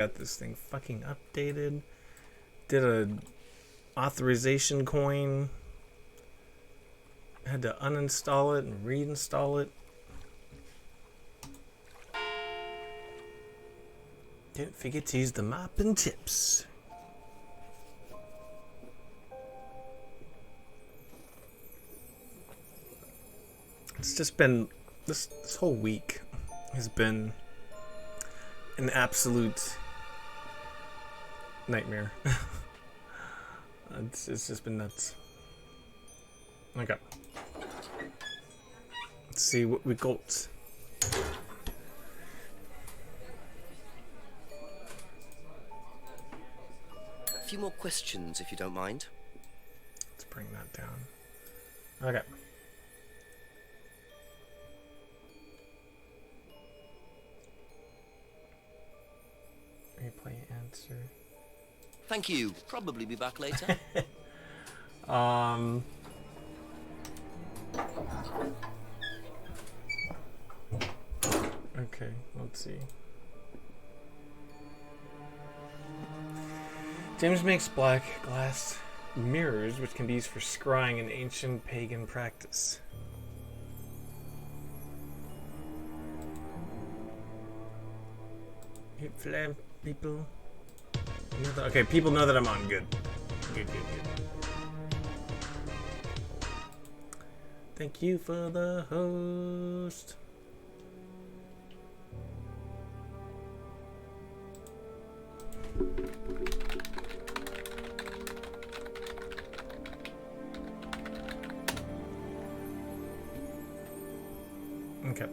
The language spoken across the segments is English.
Got this thing fucking updated. Did a authorization coin. Had to uninstall it and reinstall it. Didn't forget to use the mop and tips. It's just been this whole week has been an absolute nightmare. It's just been nuts. Okay. Let's see what we got. A few more questions, if you don't mind. Let's bring that down. Okay. Replay answer. Thank you. Probably be back later. Okay, let's see. James makes black glass mirrors which can be used for scrying in ancient pagan practice. Hit flam people. Okay, people know that I'm on. Good. Good. Thank you for the host. Okay.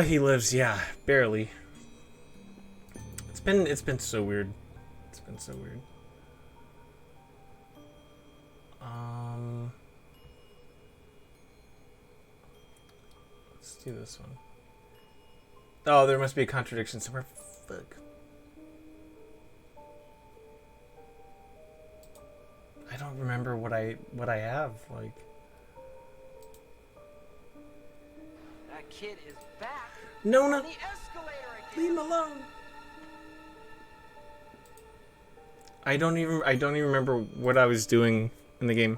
He lives, yeah, barely. It's been so weird. It's been so weird. Let's do this one. Oh, there must be a contradiction somewhere. Fuck. I don't remember what I have, like. That kid is back. Nona, On the escalator again. leave him alone. I don't even remember what I was doing in the game.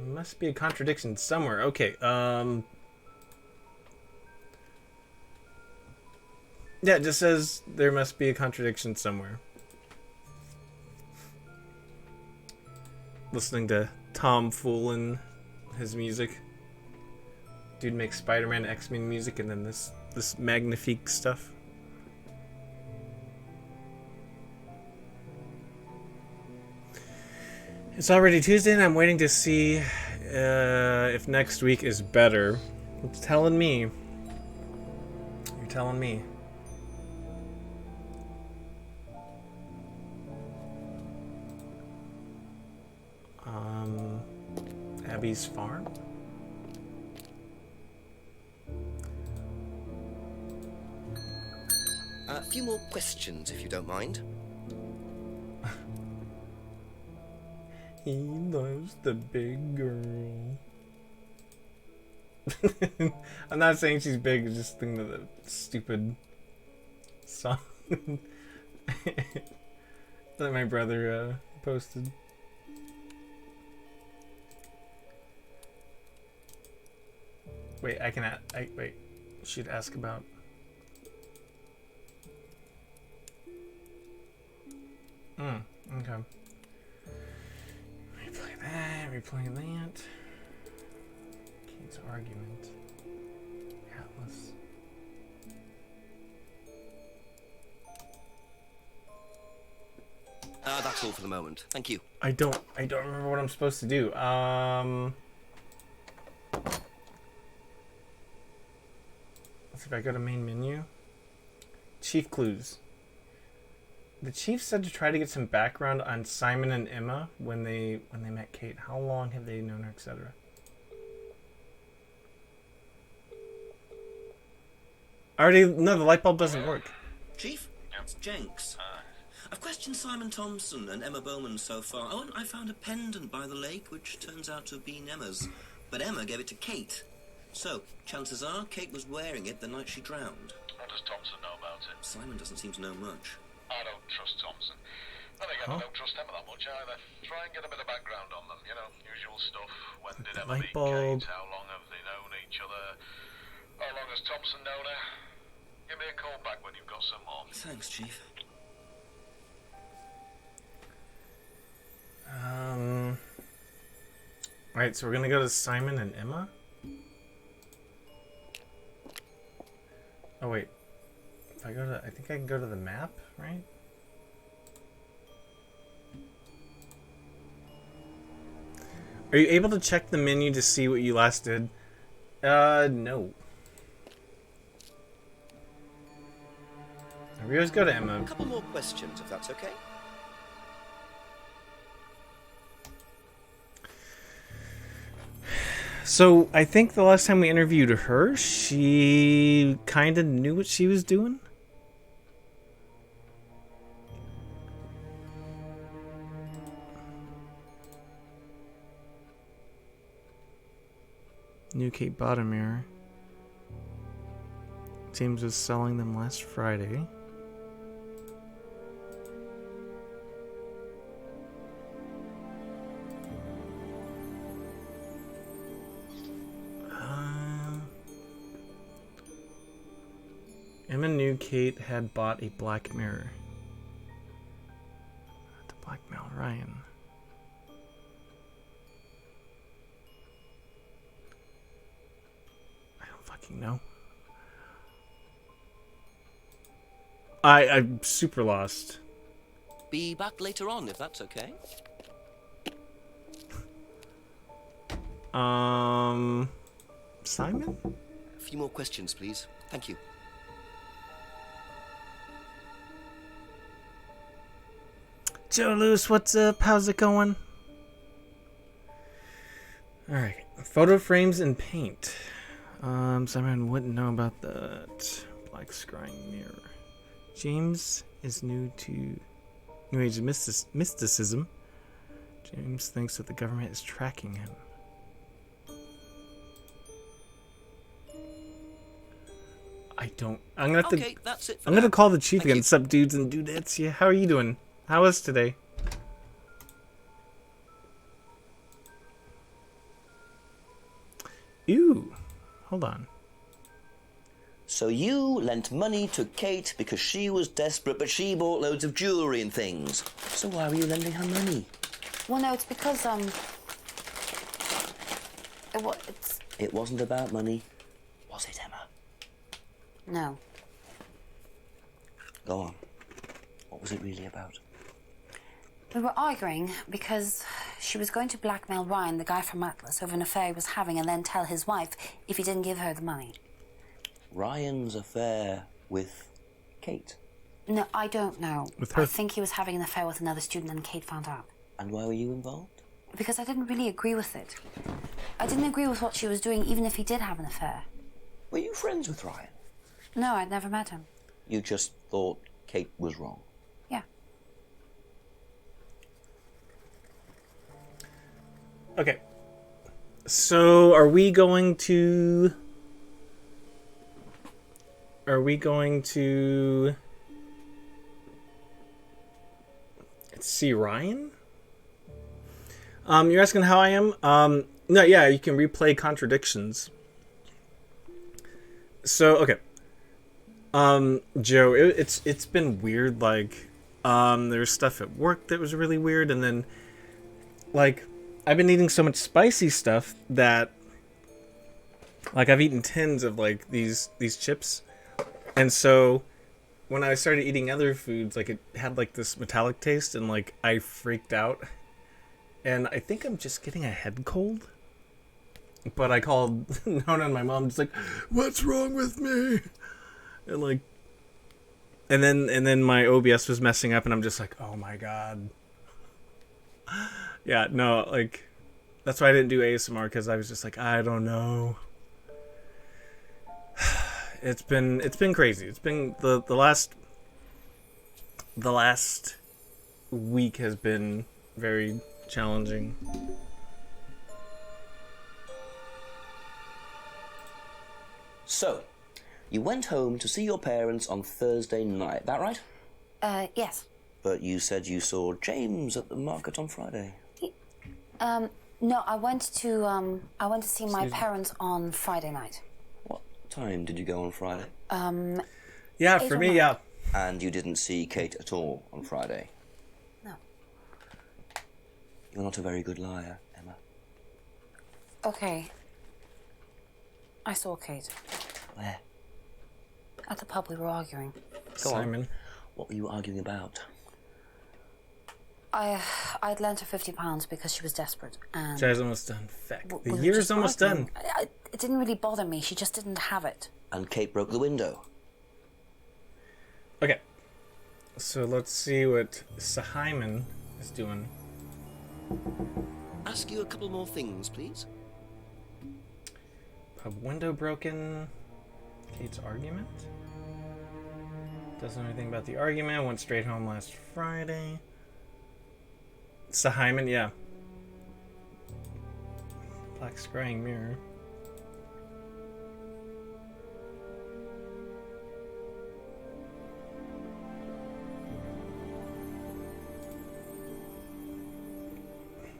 Must be a contradiction somewhere. Okay, yeah, it just says there must be a contradiction somewhere. Listening to Tom Fool his music. Dude makes Spider-Man, X-Men music, and then this magnifique stuff. It's already Tuesday, and I'm waiting to see if next week is better. It's telling me. You're telling me. Abby's farm? A few more questions, if you don't mind. He loves the big girl. I'm not saying she's big, just thinking of the stupid song that my brother posted. Wait, wait. She'd ask about. Okay. Replay that. Kate's argument. Atlas. That's all for the moment. Thank you. I don't remember what I'm supposed to do. Let's see if I go to main menu. Chief clues. The chief said to try to get some background on Simon and Emma when they met Kate. How long have they known her, etc. No, the light bulb doesn't work. Chief, it's Jenks. I've questioned Simon Thompson and Emma Bowman so far. Oh, and I found a pendant by the lake, which turns out to have been Emma's. But Emma gave it to Kate. So, chances are, Kate was wearing it the night she drowned. What does Thompson know about it? Simon doesn't seem to know much. I don't trust Thompson. And again, I don't trust Emma that much either. Try and get a bit of background on them, you know, usual stuff. When did Emma meet Kate? How long have they known each other? How long has Thompson known her? Give me a call back when you've got some more. Thanks, Chief. Right, so we're gonna go to Simon and Emma. Oh wait, if I go to, I think I can go to the map, right? Are you able to check the menu to see what you last did? No. We always go to Emma. A couple more questions, if that's okay. So, I think the last time we interviewed her, she kind of knew what she was doing. New Kate Bottomere. James was selling them last Friday. Emma knew Kate had bought a black mirror to blackmail Ryan. I don't fucking know. I'm super lost. Be back later on, if that's okay. Simon? A few more questions, please. Thank you. Joe Lewis, what's up? How's it going? Alright. Photo frames and paint. Simon wouldn't know about that. Black scrying mirror. James is new age mysticism. James thinks that the government is tracking him. I'm gonna have Okay, that's it for I'm gonna now. call the chief Thank again. you. What's up, dudes and dudettes? Yeah, how are you doing? How was today? Ew. Hold on. So you lent money to Kate because she was desperate, but she bought loads of jewellery and things. So why were you lending her money? Well, no, it's because, It wasn't about money, was it, Emma? No. Go on. What was it really about? We were arguing because she was going to blackmail Ryan, the guy from Atlas, over an affair he was having and then tell his wife if he didn't give her the money. Ryan's affair with Kate? No, I don't know. With her? I think he was having an affair with another student and Kate found out. And why were you involved? Because I didn't really agree with it. I didn't agree with what she was doing, even if he did have an affair. Were you friends with Ryan? No, I'd never met him. You just thought Kate was wrong? Yeah. Okay. So, are we going to see Ryan? You're asking how I am? No, yeah, you can replay Contradictions. So, okay. Joe, it's been weird, like, there's stuff at work that was really weird, and then, like, I've been eating so much spicy stuff that, like, I've eaten tins of, like, these chips, and so when I started eating other foods, like, it had, like, this metallic taste, and, like, I freaked out, and I think I'm just getting a head cold, but I called Nona and my mom, just like, what's wrong with me? And, like, and then my OBS was messing up, and I'm just like, oh my god. Yeah, no, like, that's why I didn't do ASMR, because I was just like, I don't know. It's been crazy. It's been the last week has been very challenging. So, you went home to see your parents on Thursday night, that right? Yes. But you said you saw James at the market on Friday. No, I went to see my parents on Friday night. What time did you go on Friday? Yeah, 8 for or me, 9. yeah. And you didn't see Kate at all on Friday? No. You're not a very good liar, Emma. Okay. I saw Kate. Where? At the pub. We were arguing. Go on. Simon. What were you arguing about? I'd lent her £50 because she was desperate, and Jai's almost done. Feck. we The were year's just almost arguing. done. It didn't really bother me. She just didn't have it. And Kate broke the window. Okay. So let's see what Sahyman is doing. Ask you a couple more things, please. Pub window broken. Kate's argument. Doesn't know anything about the argument. Went straight home last Friday. Sahyman, yeah. Black scrying mirror.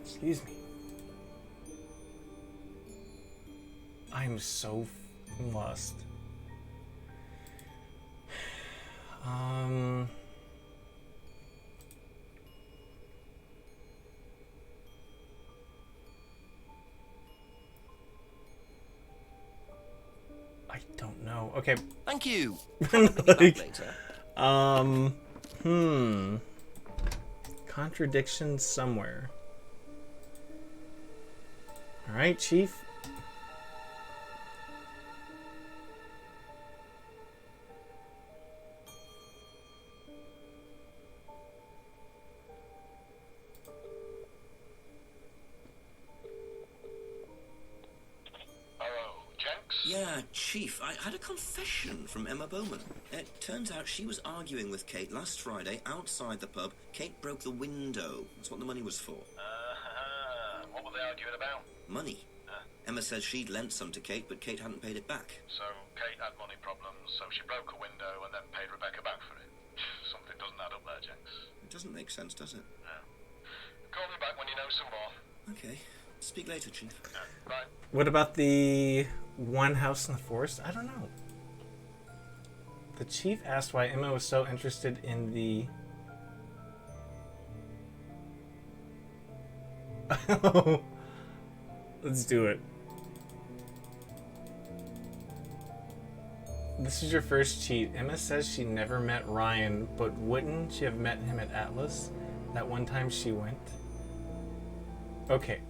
Excuse me. I'm so lost. I don't know. Okay. Thank you. I'll be back later. Contradiction somewhere. Alright, Chief. Hello, Jenks? Yeah, Chief, I had a confession from Emma Bowman. It turns out she was arguing with Kate last Friday outside the pub. Kate broke the window. That's what the money was for. What were they arguing about? Money. Emma says she'd lent some to Kate, but Kate hadn't paid it back. So Kate had money problems, so she broke a window and then paid Rebecca back for it. Something doesn't add up there, Jenks. It doesn't make sense, does it? Call me back when you know some more. Okay. Speak later, Chief. Bye. What about the one house in the forest? I don't know. The chief asked why Emma was so interested in the... Let's do it. This is your first cheat. Emma says she never met Ryan, but wouldn't she have met him at Atlas that one time she went? Okay.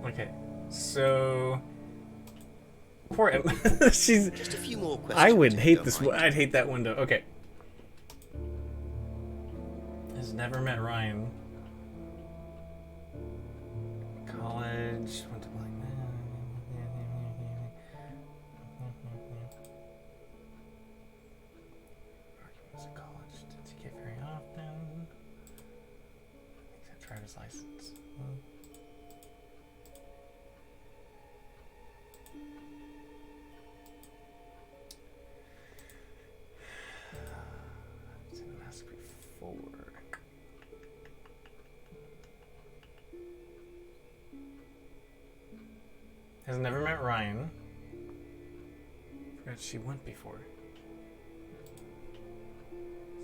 Okay. So... Poor Emma. She's... Just a few more questions. I would if you hate don't this. mind. I'd hate that window. Okay. Has never met Ryan. College. Went to Black was at college. Did he get very often? Except driver's license. Seen the mask before. Has never met Ryan. Forgot she went before.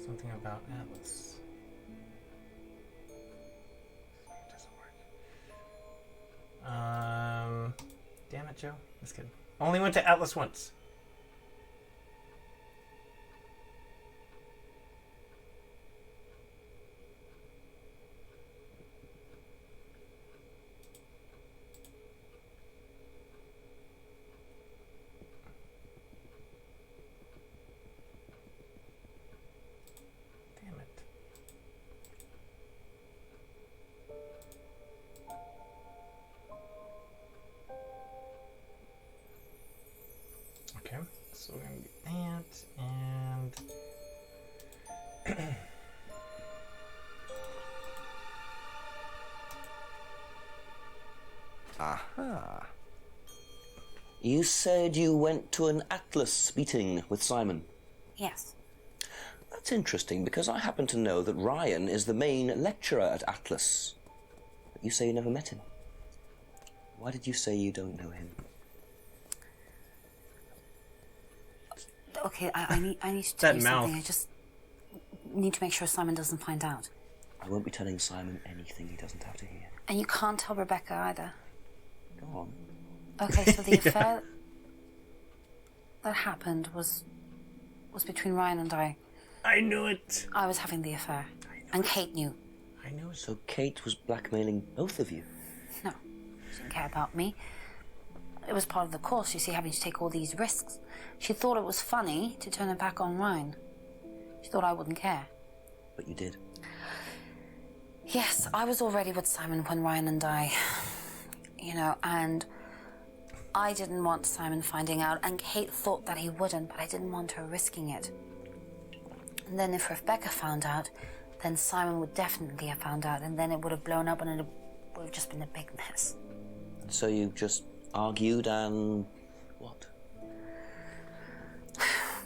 Something about Atlas. It doesn't work. Damn it, Joe. Just kidding. Only went to Atlas once. Aha. You said you went to an Atlas meeting with Simon. Yes. That's interesting, because I happen to know that Ryan is the main lecturer at Atlas. But you say you never met him. Why did you say you don't know him? Okay, I need to tell you something. I just need to make sure Simon doesn't find out. I won't be telling Simon anything he doesn't have to hear. And you can't tell Rebecca either. Go on. Okay, so the affair that happened was between Ryan and I. I knew it. I was having the affair. And Kate knew. I knew it. So Kate was blackmailing both of you? No, she didn't care about me. It was part of the course, you see, having to take all these risks. She thought it was funny to turn her back on Ryan. She thought I wouldn't care. But you did. Yes, I was already with Simon when Ryan and I, and I didn't want Simon finding out, and Kate thought that he wouldn't, but I didn't want her risking it. And then if Rebecca found out, then Simon would definitely have found out, and then it would have blown up, and it would have just been a big mess. So you just argued and what?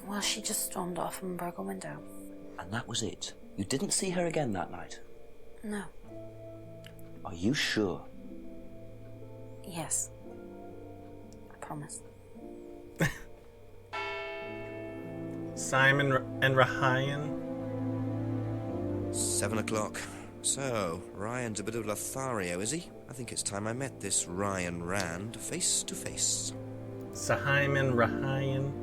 Well, she just stormed off and broke a window. And that was it? You didn't see her again that night? No. Are you sure? Yes. I promise. Simon and Ryan. 7 o'clock. So, Ryan's a bit of Lothario, is he? I think it's time I met this Ryan Rand face to face. Simon Ryan.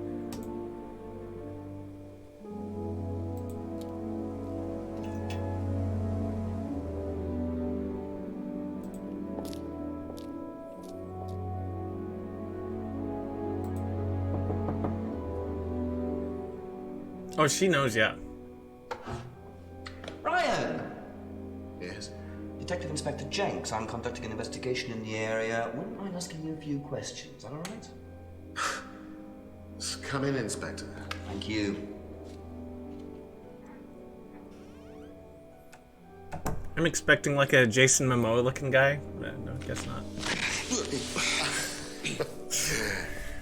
Oh, she knows, yeah. Ryan! Yes? Detective Inspector Jenks. I'm conducting an investigation in the area. Wouldn't mind asking you a few questions. Is that all right? Come in, Inspector. Thank you. I'm expecting like a Jason Momoa looking guy. No, I guess not.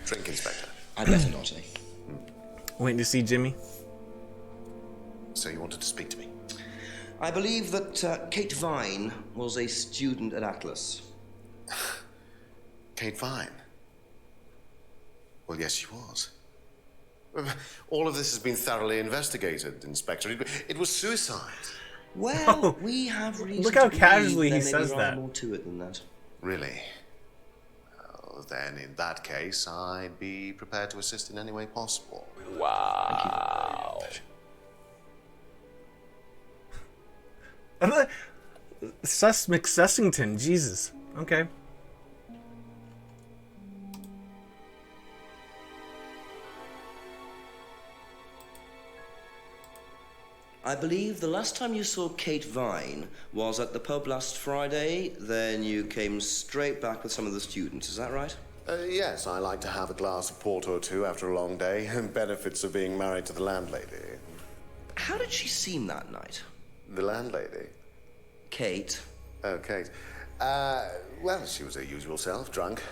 Drink, Inspector. I'd better not, eh? Waiting to see Jimmy. So you wanted to speak to me? I believe that Kate Vine was a student at Atlas. Kate Vine? Well, yes, she was. All of this has been thoroughly investigated, Inspector. It was suicide. Well, we have reason Look how to casually believe he there may says be rather that. more to it than that. Really? Well, then, in that case, I'd be prepared to assist in any way possible. Wow. Sus McSussington, Jesus. Okay. I believe the last time you saw Kate Vine was at the pub last Friday, then you came straight back with some of the students, is that right? Yes, I like to have a glass of port or two after a long day, and benefits of being married to the landlady. How did she seem that night? The landlady? Kate. Oh, Kate. Well, she was her usual self, drunk.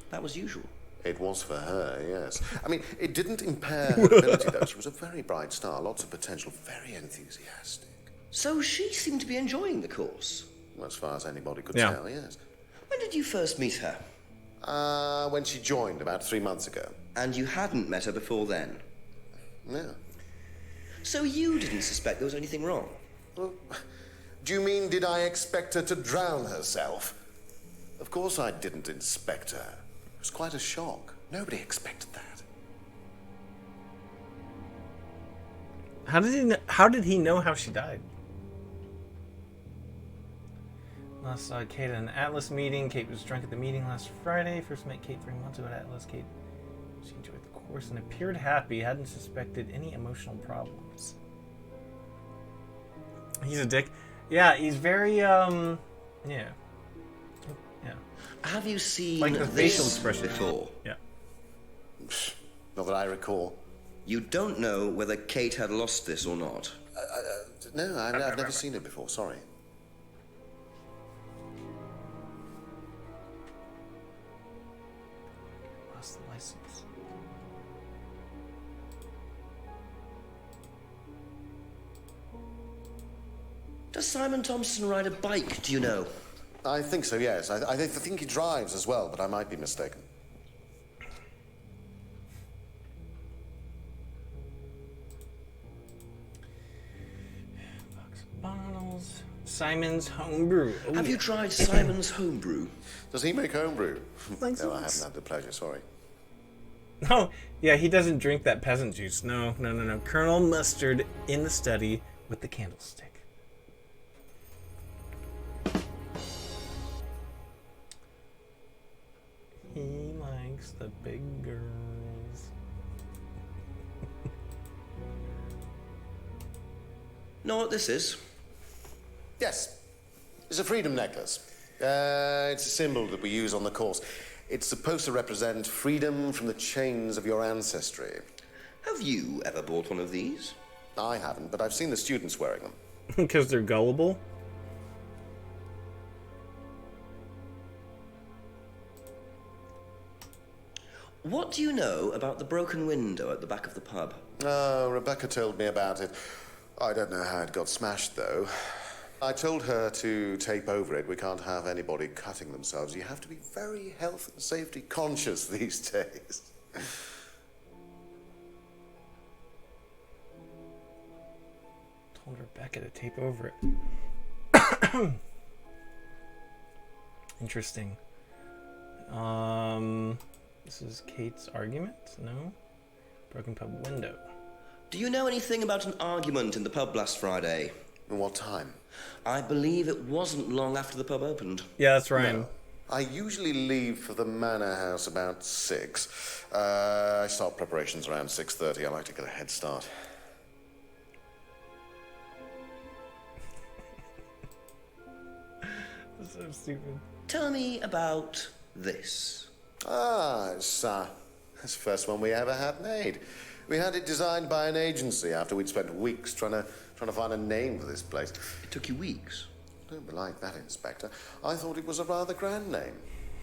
That was usual. It was for her, yes. I mean, it didn't impair her ability, though. She was a very bright star, lots of potential, very enthusiastic. So she seemed to be enjoying the course? As far as anybody could Yeah. tell, yes. When did you first meet her? When she joined, about 3 months ago. And you hadn't met her before then? No. So you didn't suspect there was anything wrong? Well, do you mean, did I expect her to drown herself? Of course I didn't inspect her. It was quite a shock. Nobody expected that. How did he know how she died? Last saw Kate at an Atlas meeting. Kate was drunk at the meeting last Friday. First met Kate 3 months ago at Atlas. She enjoyed the course and appeared happy. Hadn't suspected any emotional problems. He's a dick. Yeah, he's very yeah. Have you seen Like the this facial expression before? Yeah. Not that I recall. You don't know whether Kate had lost this or not? No, I've never seen it before, sorry. lost the license. Does Simon Thompson ride a bike, do you know? I think so, yes. I think he drives as well, but I might be mistaken. Box of bottles. Simon's homebrew. Oh, Have yeah. you tried Simon's homebrew? Does he make homebrew? Thanks, No, I thanks. haven't had the pleasure, sorry. No, yeah, he doesn't drink that peasant juice. No. Colonel Mustard in the study with the candlestick. He likes the big girls. Know what this is? Yes. It's a freedom necklace. It's a symbol that we use on the course. It's supposed to represent freedom from the chains of your ancestry. Have you ever bought one of these? I haven't, but I've seen the students wearing them. Because they're gullible. What do you know about the broken window at the back of the pub? Oh, Rebecca told me about it. I don't know how it got smashed, though. I told her to tape over it. We can't have anybody cutting themselves. You have to be very health and safety conscious these days. Told Rebecca to tape over it. Interesting. This is Kate's argument? No? Broken pub window. Do you know anything about an argument in the pub last Friday? What time? I believe it wasn't long after the pub opened. Yeah, that's Ryan. No. I usually leave for the manor house about 6. I start preparations around 6:30. I like to get a head start. That's so stupid. Tell me about this. It's the first one we ever had made. We had it designed by an agency after we'd spent weeks trying to find a name for this place. It took you weeks. Don't be like that, Inspector. I thought it was a rather grand name.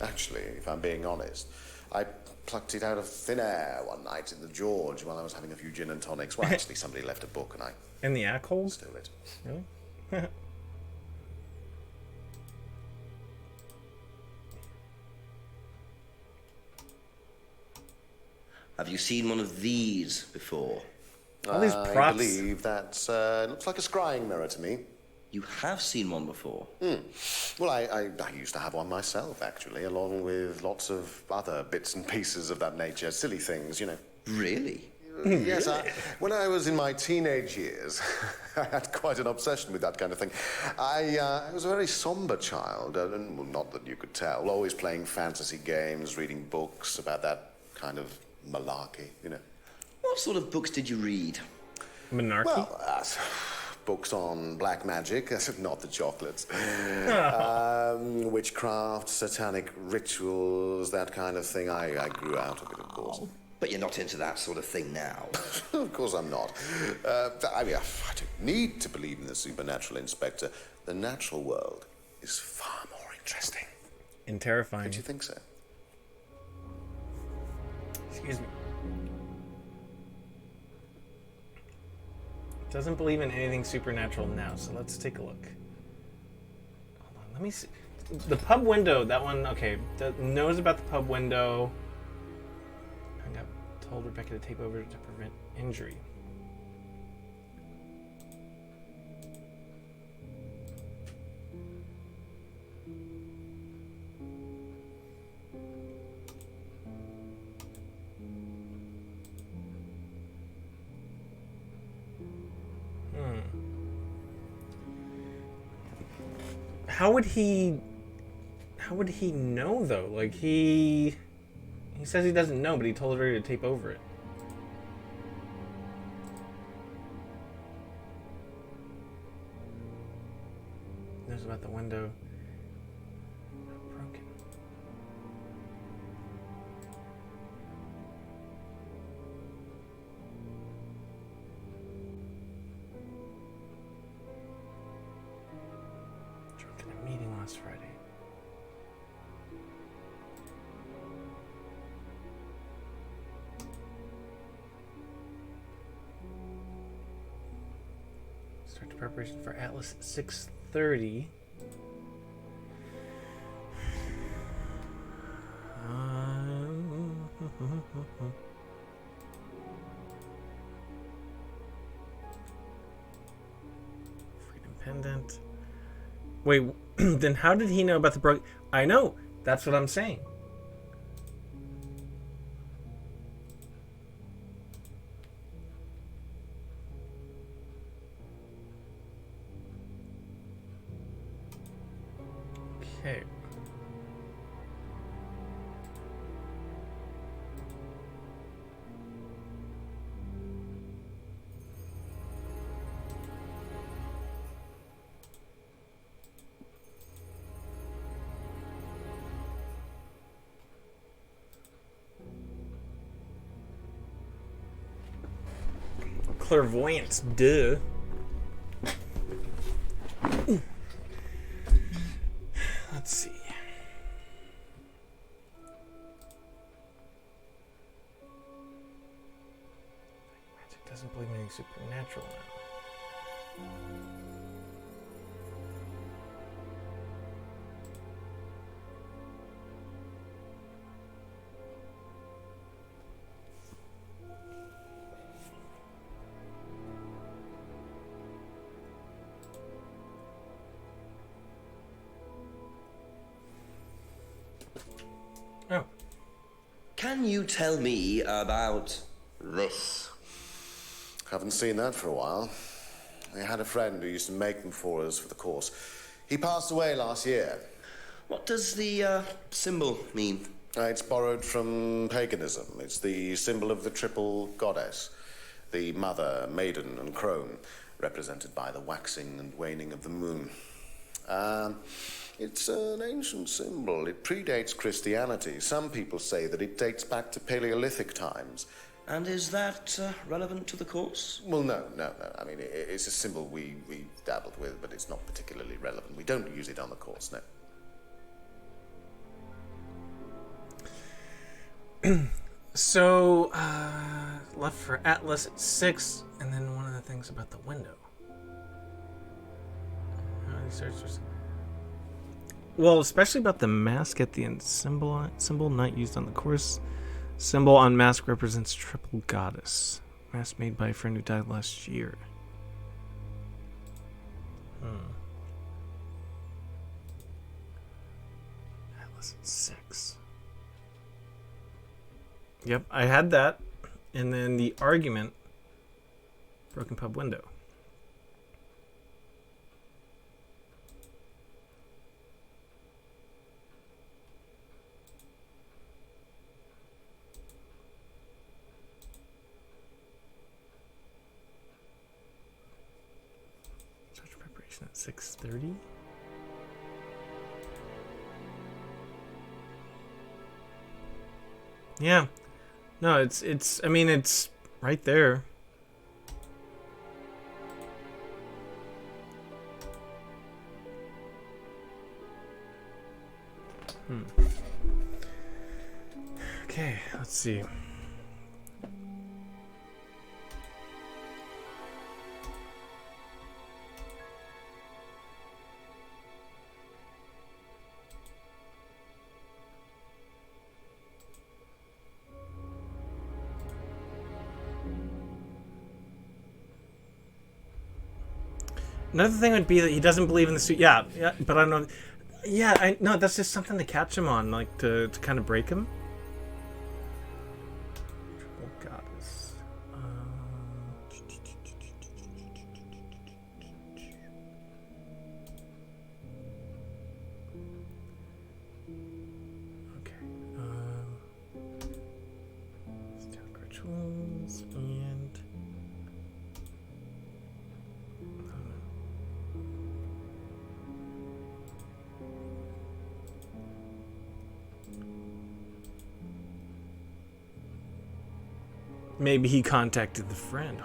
Actually, if I'm being honest, I plucked it out of thin air one night in the George while I was having a few gin and tonics. Well, actually, somebody left a book and I In the Ackhold? stole it. Really? Have you seen one of these before? All these I props. believe that looks like a scrying mirror to me. You have seen one before. Well, I used to have one myself, actually, along with lots of other bits and pieces of that nature. Silly things, you know. Really? Yes, when I was in my teenage years, I had quite an obsession with that kind of thing. I was a very somber child, and well, not that you could tell, always playing fantasy games, reading books about that kind of malarkey, you know. What sort of books did you read? Monarchy? Well, books on black magic, not the chocolates. Witchcraft, satanic rituals, that kind of thing. I grew out of it, of course. But you're not into that sort of thing now. Of course I'm not. I mean, I don't need to believe in the supernatural, Inspector. The natural world is far more interesting. And terrifying. Don't you think so? Excuse me. Doesn't believe in anything supernatural now, so let's take a look. Hold on, let me see. The pub window, that one, okay, that knows about the pub window. I got told Rebecca to tape over to prevent injury. How would he know though? Like he says he doesn't know, but he told her to tape over it. Knows about the window. Broken. Drunk in a meeting last Friday. preparation for Atlas at 6:30. Freedom Pendant. Wait, then how did he know about the broke? I know. That's what I'm saying. Okay. Clairvoyance, duh. Let's see. Magic doesn't believe in anything supernatural now. Oh. Can you tell me about this? Haven't seen that for a while. I had a friend who used to make them for us for the course. He passed away last year. What does the symbol mean? It's borrowed from paganism. It's the symbol of the triple goddess, the mother, maiden, and crone, represented by the waxing and waning of the moon. It's an ancient symbol. It predates Christianity. Some people say that it dates back to Paleolithic times. And is that relevant to the course? Well, no. I mean, it's a symbol we dabbled with, but it's not particularly relevant. We don't use it on the course, no. So, left for Atlas at 6, and then one of the things about the window. Well, especially about the mask at the end. Symbol not used on the course. Symbol on mask represents triple goddess. Mask made by a friend who died last year. Atlas at 6. Yep, I had that. And then the argument. Broken pub window. At 6:30. Yeah. No, it's I mean it's right there. Okay, let's see. Another thing would be that he doesn't believe in the suit. Yeah, but I don't know. Yeah, I no, that's just something to catch him on, like to kind of break him. Triple goddess. Okay. Stock rituals and. Maybe he contacted the friend.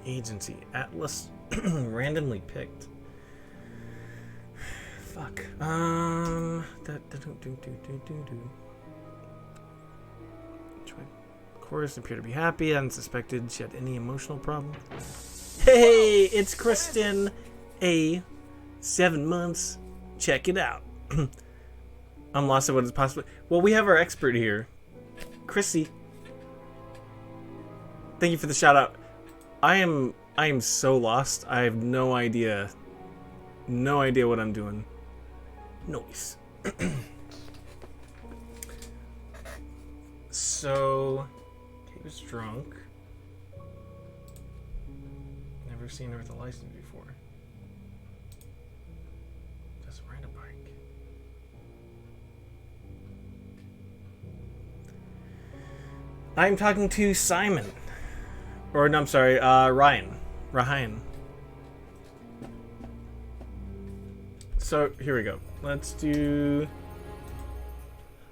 Agency. Atlas randomly picked. fuck. Chorus appeared to be happy. I hadn't suspected she had any emotional problem. Hey, it's Kristen. A 7 months. Check it out. I'm lost at what is possible. Well, we have our expert here, Chrissy. Thank you for the shout out. I am so lost. I have no idea. No idea what I'm doing. Noise. So, Kate was drunk. Never seen her with a license before. Just ride a bike. I'm talking to Simon. Or, no, I'm sorry, Ryan. Ryan. So, here we go. Let's do...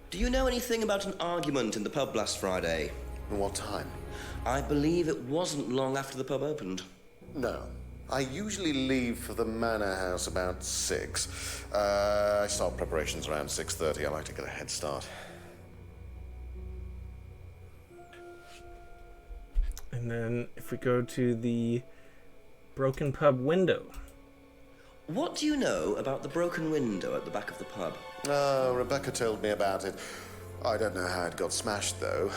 Do you know anything about an argument in the pub last Friday? What time? I believe it wasn't long after the pub opened. No. I usually leave for the manor house about 6. I start preparations around 6:30. I like to get a head start. And then if we go to the broken pub window. What do you know about the broken window at the back of the pub? Rebecca told me about it. I don't know how it got smashed, though.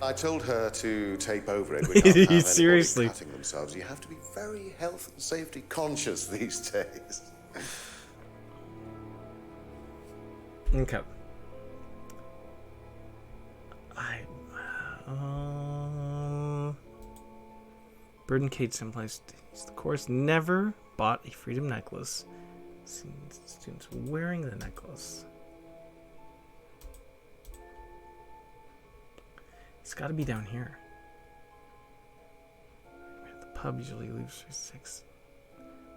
I told her to tape over it. We can't have anybody Seriously cutting themselves. You have to be very health and safety conscious these days. Okay. Bird and Kate someplace. The chorus never bought a freedom necklace. Seen students wearing the necklace. It's got to be down here. The pub usually leaves for 6.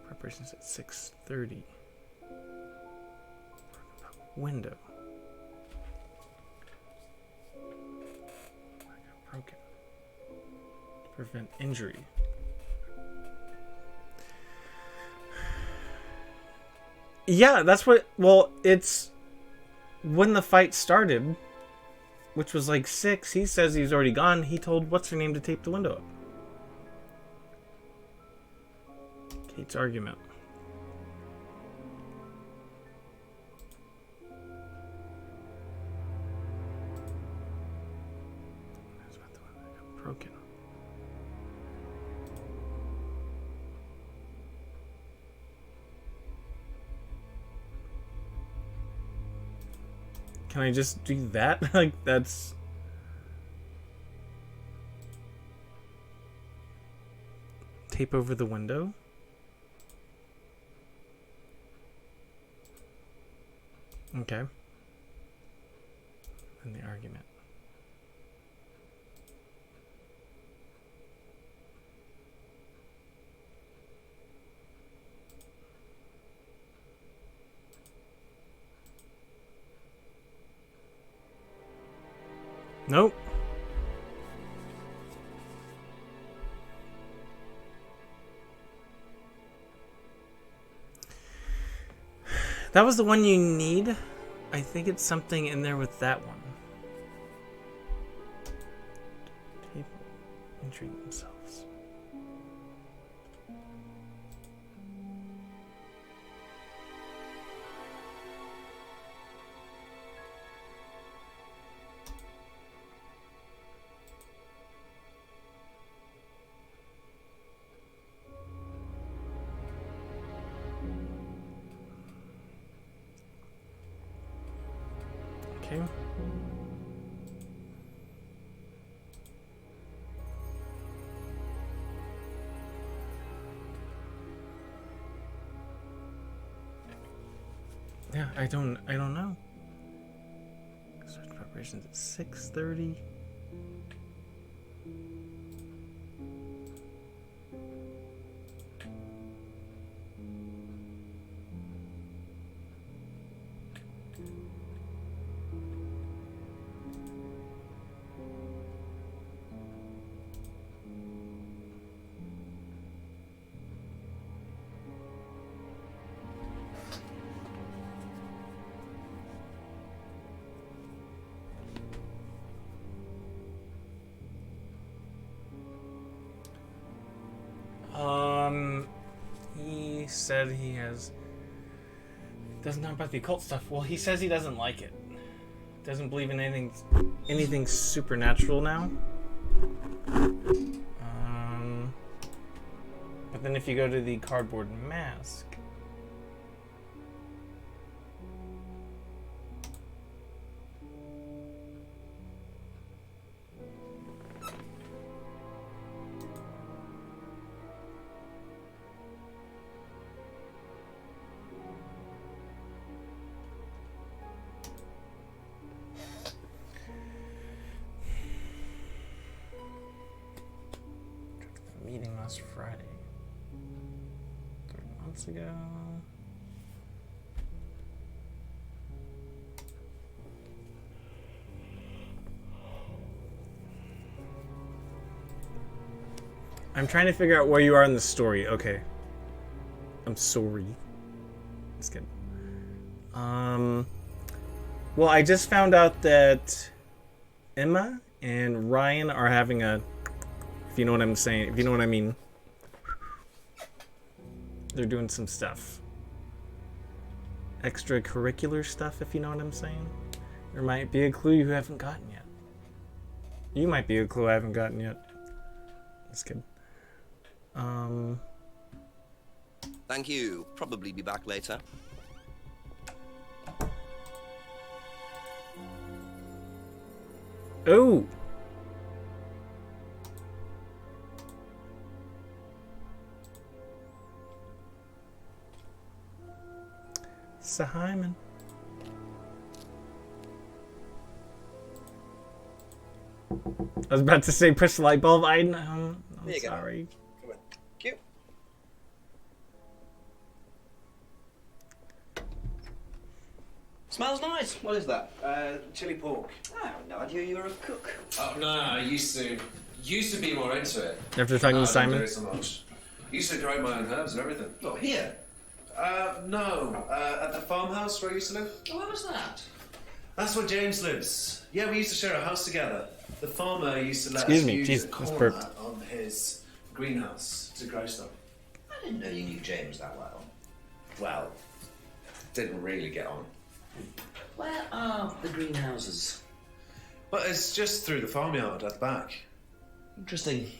Preparations at 6:30. Window. I got broken. To prevent injury. Yeah, that's what... Well, it's... When the fight started, which was like 6, he says he's already gone. He told what's-her-name to tape the window up. Kate's argument. That's about the one that got broken. Can I just do that? Like, that's... Tape over the window? Okay. And the argument. Nope. That was the one you need. I think it's something in there with that one. People injuring themselves. Okay. Yeah, I don't know. Start preparations at 6:30. said he doesn't know about the occult stuff. Well, he says he doesn't like it. Doesn't believe in anything supernatural now. But then if you go to the cardboard mask, meeting last Friday. 3 months ago. I'm trying to figure out where you are in the story. Okay. I'm sorry. Just kidding. Well, I just found out that Emma and Ryan are having a, if you know what I'm saying, if you know what I mean. They're doing some stuff. Extracurricular stuff, if you know what I'm saying. There might be a clue you haven't gotten yet. You might be a clue I haven't gotten yet. Just kidding. Thank you. Probably be back later. Oh! Simon. I was about to say push the light bulb. I'm sorry. Come on. Cute. Smells nice. What is that? Chili pork. I had no idea you were a cook. Oh no, I used to be more into it. After talking to I don't Simon? do it so much. Used to grow my own herbs and everything. Oh, here? No, at the farmhouse where I used to live. Oh, where was that? That's where James lives. Yeah, we used to share a house together. The farmer used to let Excuse us me, use jeez, the that's corner perfect. on his greenhouse to grow stuff. I didn't know you knew James that well. Well, didn't really get on. Where are the greenhouses? But it's just through the farmyard at the back. Interesting.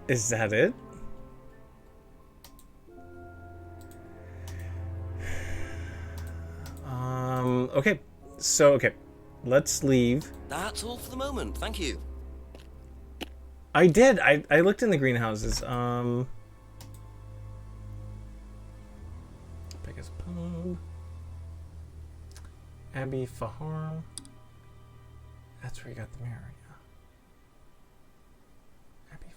Is that it? Okay. So, okay. Let's leave. That's all for the moment. Thank you. I did. I looked in the greenhouses. Biggest pub. Abbey Farm. That's where you got the mirror, yeah. Abbey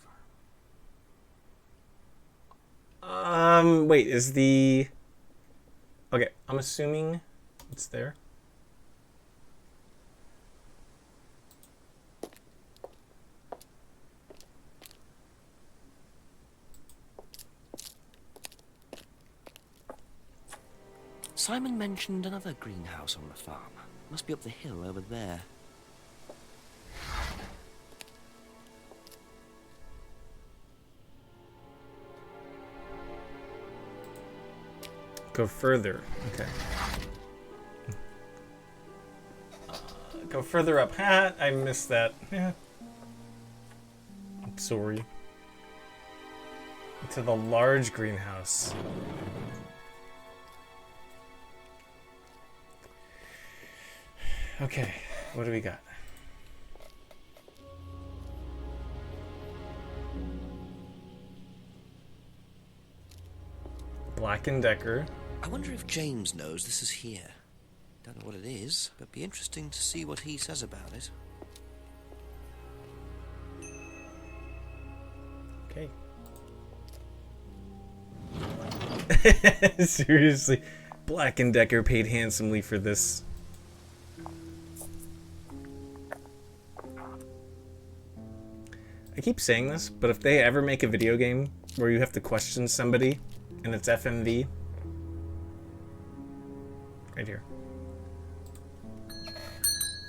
Farm. Wait, is the... Okay, I'm assuming it's there. Simon mentioned another greenhouse on the farm. Must be up the hill over there. Go further. Okay. Go further up. Ha! I missed that. Yeah. I'm sorry. To the large greenhouse. Okay, what do we got? Black & Decker. I wonder if James knows this is here. Don't know what it is, but be interesting to see what he says about it. Okay. Seriously, Black & Decker paid handsomely for this. I keep saying this, but if they ever make a video game where you have to question somebody and it's FMV, right here.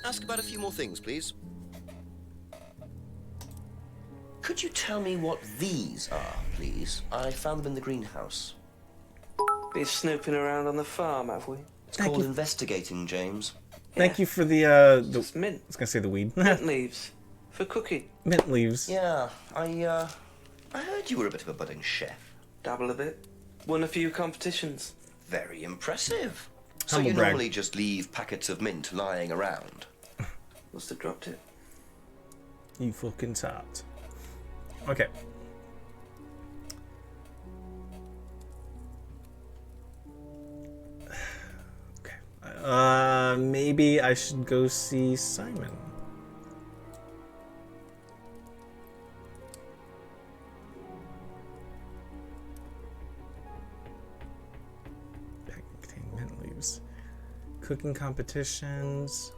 Ask about a few more things, please. Could you tell me what these are, please? I found them in the greenhouse. Been snooping around on the farm, have we? It's called investigating, James. Thank you for the It's mint. I was gonna say the weed. Mint leaves. For cooking. Mint leaves. Yeah, I heard you were a bit of a budding chef. Dabble a bit. Won a few competitions. Very impressive. So Humble you brag. normally just leave packets of mint lying around? Must have dropped it. You fucking tart. Okay. Okay. Maybe I should go see Simon. Contain mint leaves. Cooking competitions.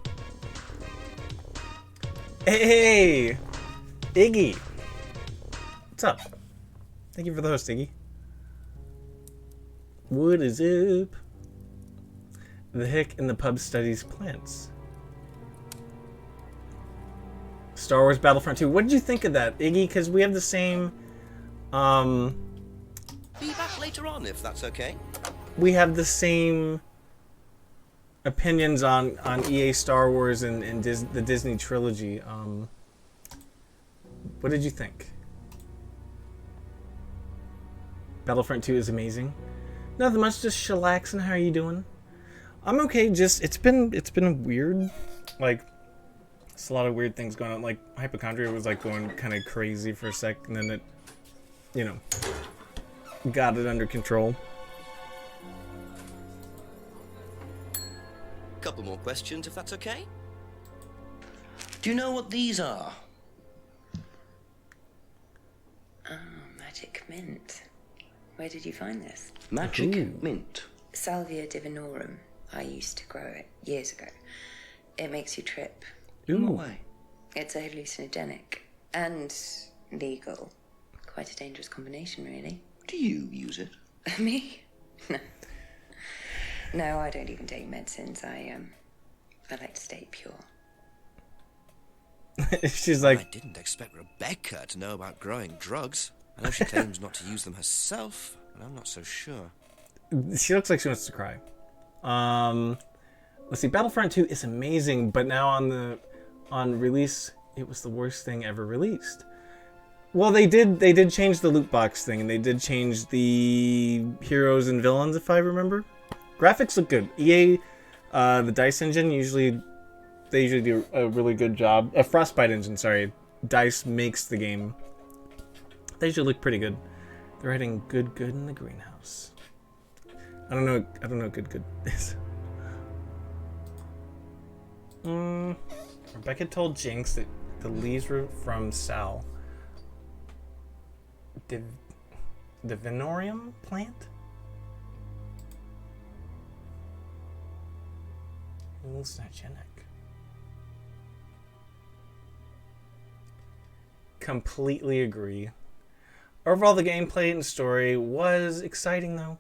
Hey, Iggy. What's up? Thank you for the host, Iggy. What is up? The hick in the pub studies plants. Star Wars Battlefront 2. What did you think of that, Iggy? Because we have the same, Be back later on, if that's okay. we have the same opinions on EA Star Wars and the Disney trilogy. What did you think? Battlefront 2 is amazing. Nothing much, just chillaxing. How are you doing? I'm okay. Just it's been weird. Like, it's a lot of weird things going on. Like, hypochondria was like going kind of crazy for a sec, and then it, you know, got it under control. Couple more questions, if that's okay. Do you know what these are? Oh, magic mint. Where did you find this? Magic mint. Salvia divinorum. I used to grow it years ago. It makes you trip. No way. It's a hallucinogenic and legal. Quite a dangerous combination, really. Do you use it? Me? No. No, I don't even take medicines. I like to stay pure. She's like, I didn't expect Rebecca to know about growing drugs. I know she claims not to use them herself, but I'm not so sure. she looks like she wants to cry. Let's see. Battlefront 2 is amazing, but now on release, it was the worst thing ever released. Well, they did change the loot box thing, and they did change the heroes and villains, if I remember. Graphics look good. EA, the DICE engine, they usually do a really good job. Frostbite engine, sorry. DICE makes the game. They usually look pretty good. They're writing good in the greenhouse. I don't know what good is. Rebecca told Jinx that the leaves were from Sal. The Venorium plant? Hallucinogenic. Completely agree. Overall, the gameplay and story was exciting, though.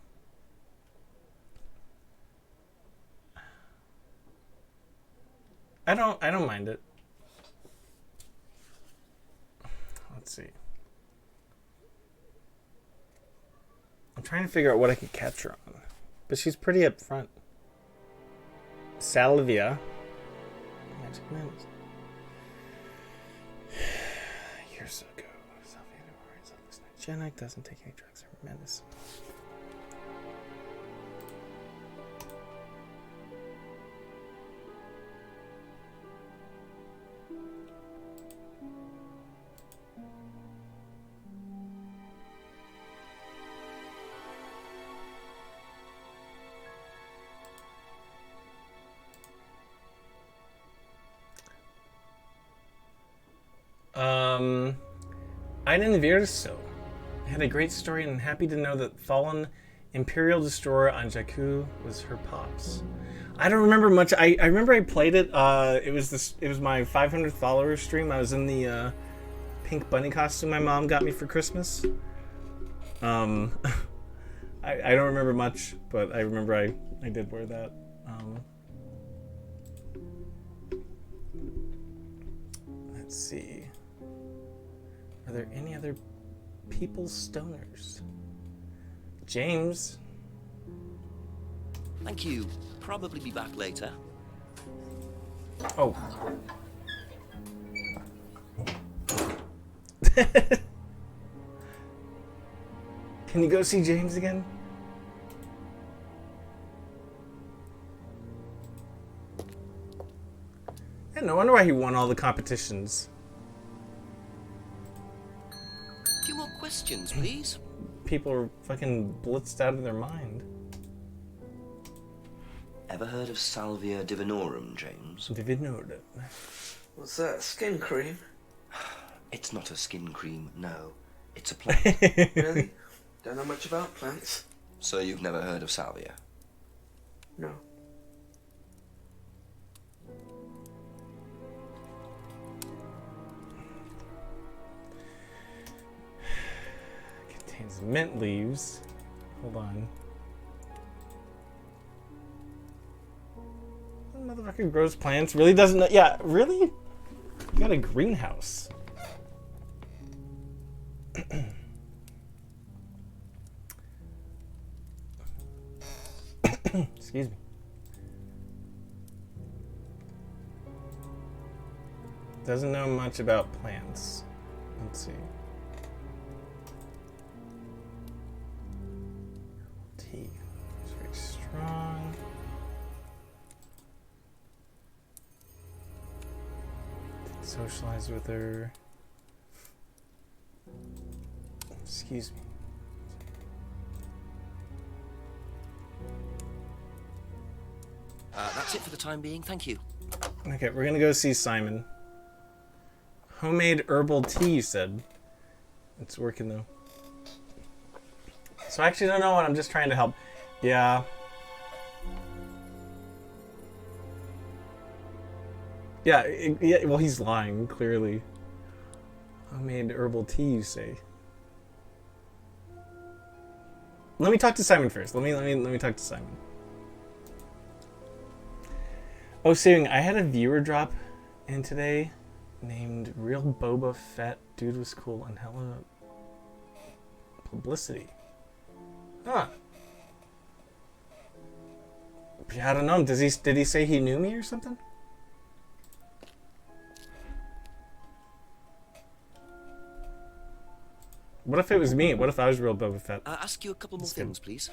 I don't mind it. Let's see. I'm trying to figure out what I could catch her on, but she's pretty up front. Salvia. Magic mint. Years ago. Salvia is hallucinogenic, doesn't take any drugs or medicine. Iden Virso had a great story, and happy to know that fallen Imperial Destroyer on Jakku was her pops. I don't remember much. I remember I played it. It was my 500th follower stream. I was in the pink bunny costume my mom got me for Christmas. I don't remember much, but I remember I did wear that. Let's see. Are there any other people stoners? James. Thank you. Probably be back later. Oh. Can you go see James again? Yeah, no wonder why he won all the competitions. A few more questions, please. People are fucking blitzed out of their mind. Ever heard of Salvia divinorum, James? Divinorum. What's that? Skin cream? It's not a skin cream, no. It's a plant. Really? Don't know much about plants. So you've never heard of Salvia? No. Contains mint leaves. Hold on. Motherfucker grows plants. Really doesn't know. Yeah, really? You got a greenhouse. Excuse me. Doesn't know much about plants. Let's see. Tea. It's very strong. Socialize with her. Excuse me. That's it for the time being, thank you. Okay, we're gonna go see Simon. Homemade herbal tea, you said. It's working though. So I actually don't know what, I'm just trying to help. Yeah. Yeah, well he's lying, clearly. Homemade herbal tea, you say. Let me talk to Simon first. Let me talk to Simon. Oh, saying I had a viewer drop in today named Real Boba Fett. Dude was cool and hella publicity. Huh. Yeah, I don't know. Did he say he knew me or something? What if it was me? What if I was Real Boba Fett? Ask you a couple more things, please.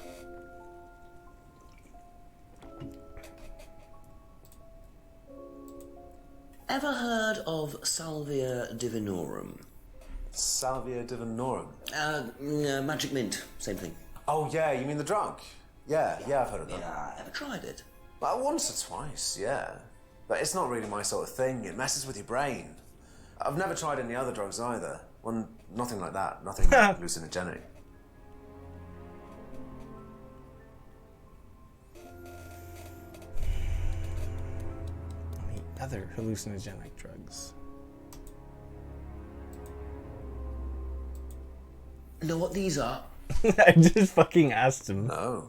Ever heard of Salvia divinorum? Salvia divinorum? Magic mint, same thing. Oh, yeah, you mean the drug? Yeah, I've heard of that. Yeah, ever tried it? Once or twice, yeah. But it's not really my sort of thing. It messes with your brain. I've never tried any other drugs either. Well, nothing like that. Nothing hallucinogenic. Other hallucinogenic drugs. Know what these are? I just fucking asked him. No.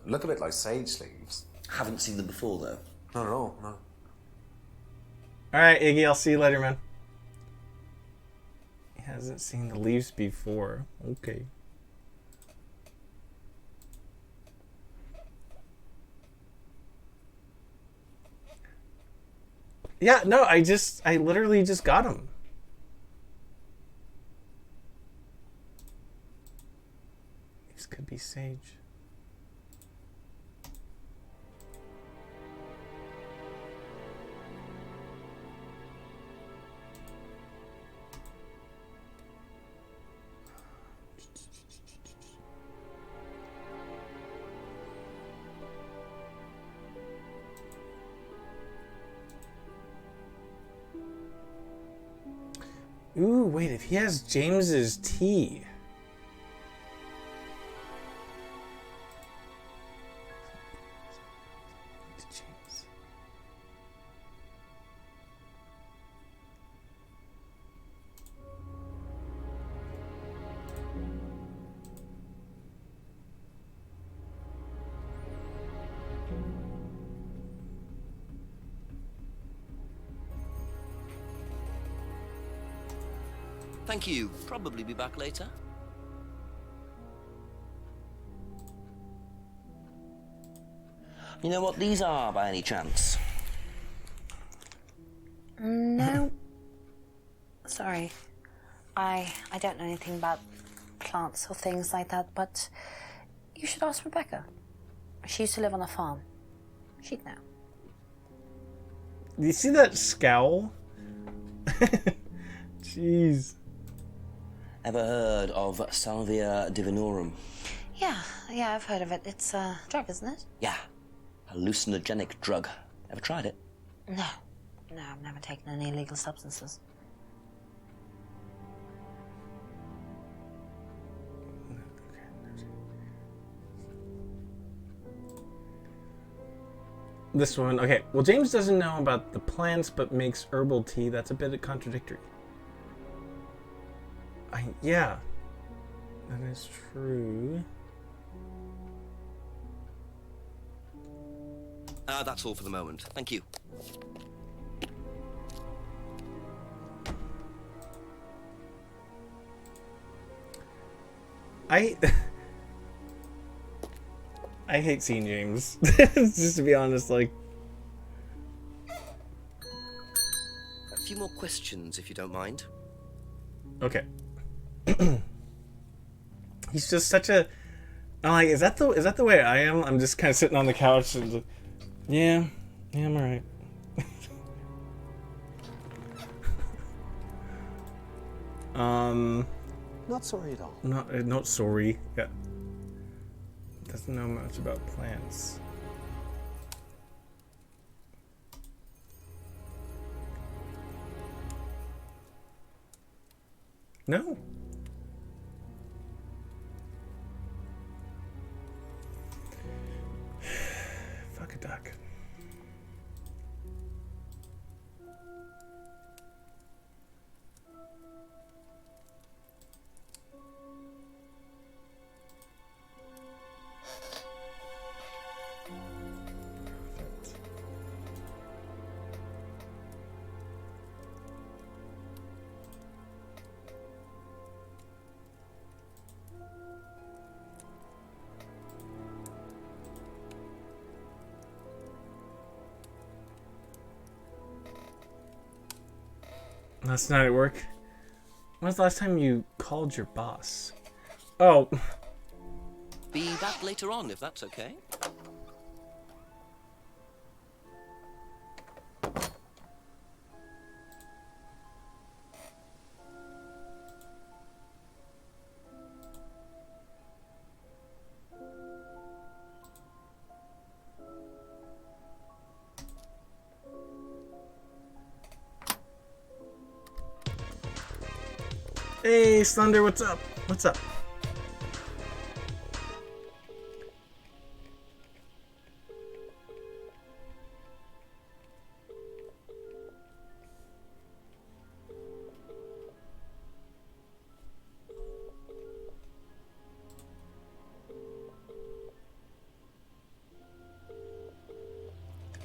Look a bit like sage leaves. Haven't seen them before, though. Not at all, no. Alright, Iggy, I'll see you later, man. He hasn't seen the leaves before. Okay. Yeah, no, I literally just got him. These could be sage. Ooh, wait, if he has James's tea. James. Thank you. Probably be back later. You know what these are, by any chance? No. Sorry. I don't know anything about plants or things like that, but you should ask Rebecca. She used to live on a farm. She'd know. Do you see that scowl? Jeez. Ever heard of Salvia divinorum? Yeah, I've heard of it. It's a drug, isn't it? Yeah. Hallucinogenic drug. Ever tried it? No, I've never taken any illegal substances. This one, okay. Well, James doesn't know about the plants, but makes herbal tea. That's a bit contradictory. Yeah, that is true. That's all for the moment. Thank you. I hate seeing James. Just to be honest, like. A few more questions, if you don't mind. Okay. He's just such a. I'm like, is that the way I am? I'm just kind of sitting on the couch and like, yeah, I'm alright. Not sorry at all. Not sorry. Yeah. Doesn't know much about plants. No. Fuck a duck. Last night at work. When was the last time you called your boss? Oh. Be back later on, if that's okay. Hey, Slender, what's up? What's up?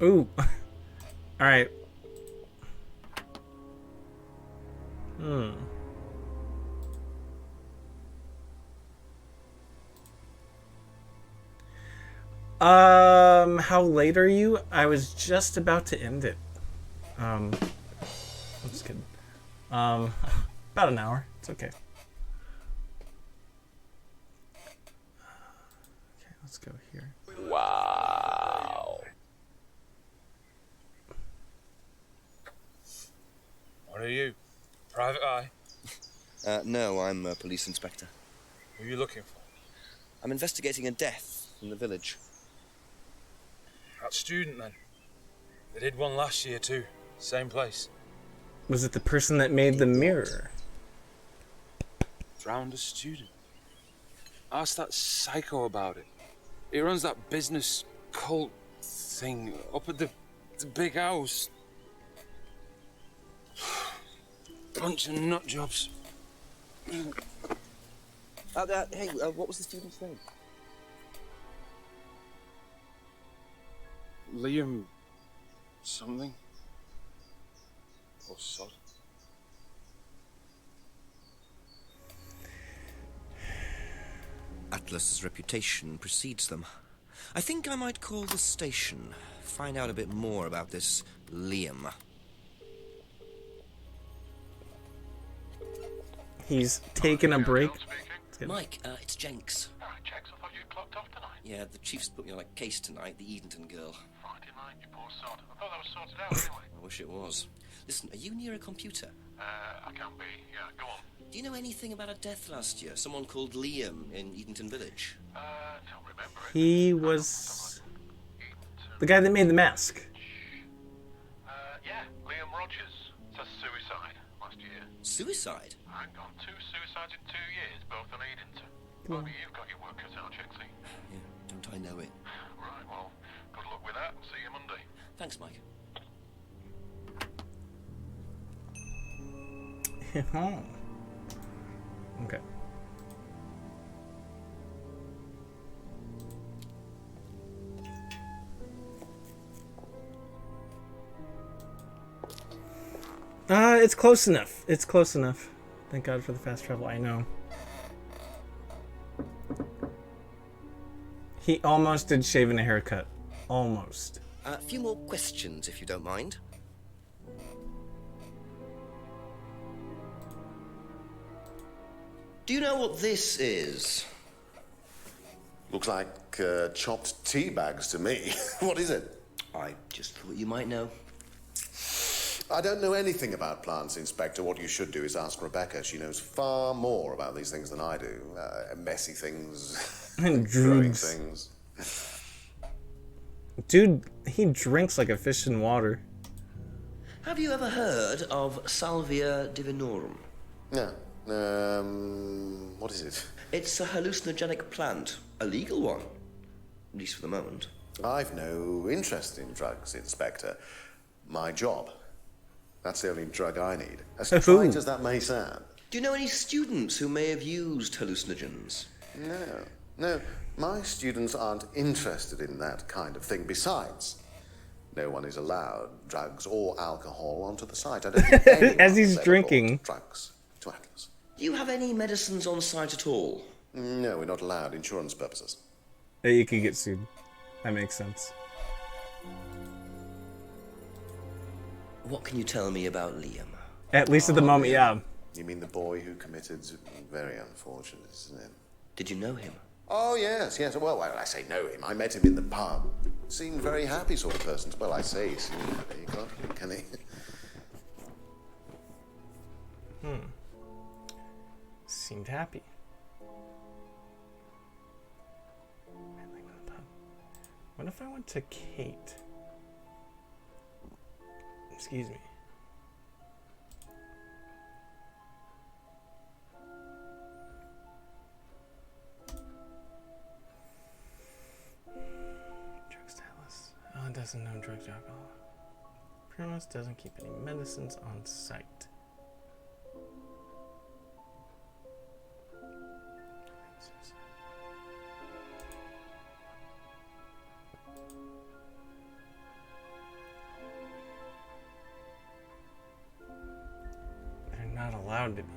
Ooh. All right. How late are you? I was just about to end it. I'm just kidding. About an hour. It's okay. Okay, let's go here. Wow. What are you? Private eye? No, I'm a police inspector. Who are you looking for? I'm investigating a death in the village. That student, then. They did one last year, too. Same place. Was it the person that made the mirror? Drowned a student. Ask that psycho about it. He runs that business cult thing up at the big house. Bunch of nut jobs. Hey, what was the student's name? Liam something? Or Sod? Atlas's reputation precedes them. I think I might call the station, find out a bit more about this Liam. He's taking a break. Mike, it's Jenks. Oh, Jenks, I thought you clocked off tonight. Yeah, the chief's put me on a case tonight, the Edenton girl. Friday night, you poor sod. I thought that was sorted out anyway. I wish it was. Listen, are you near a computer? I can be. Yeah, go on. Do you know anything about a death last year? Someone called Liam in Edenton Village? Don't remember it. He was the guy that made the mask. Yeah, Liam Rogers. Says suicide last year. Suicide? Hang on, 2 suicides in 2 years, both on Edenton. Maybe you've got your work cut out, Jenksy. Yeah, don't I know it? Right, well, good luck with that. See you Monday. Thanks, Mike. Okay. It's close enough. It's close enough. Thank God for the fast travel. I know. He almost did shaving a haircut. Almost. A few more questions, if you don't mind. Do you know what this is? Looks like chopped tea bags to me. What is it? I just thought you might know. I don't know anything about plants, Inspector. What you should do is ask Rebecca. She knows far more about these things than I do. Messy things. And growing drugs. things. Dude, he drinks like a fish in water. Have you ever heard of Salvia divinorum? Yeah. What is it? It's a hallucinogenic plant. A legal one. At least for the moment. I've no interest in drugs, Inspector. My job. That's the only drug I need. As trite as that may sound. Do you know any students who may have used hallucinogens? No. My students aren't interested in that kind of thing. Besides, no one is allowed drugs or alcohol onto the site. I don't think anyone as he's has ever drinking. brought drugs to Atlas. Do you have any medicines on site at all? No, we're not allowed. Insurance purposes. You could get sued. That makes sense. What can you tell me about Liam? At least at the moment, yeah. You mean the boy who committed... Very unfortunate, isn't it? Did you know him? Oh, yes. Well, I say know him. I met him in the pub. Seemed very happy sort of person. Well, I say he seemed happy. You can't, can he? Seemed happy. What if I went to Kate? Excuse me. Drugs to Atlas. Oh, it doesn't know drugs or alcohol. Premise doesn't keep any medicines on site. They're not allowed to be.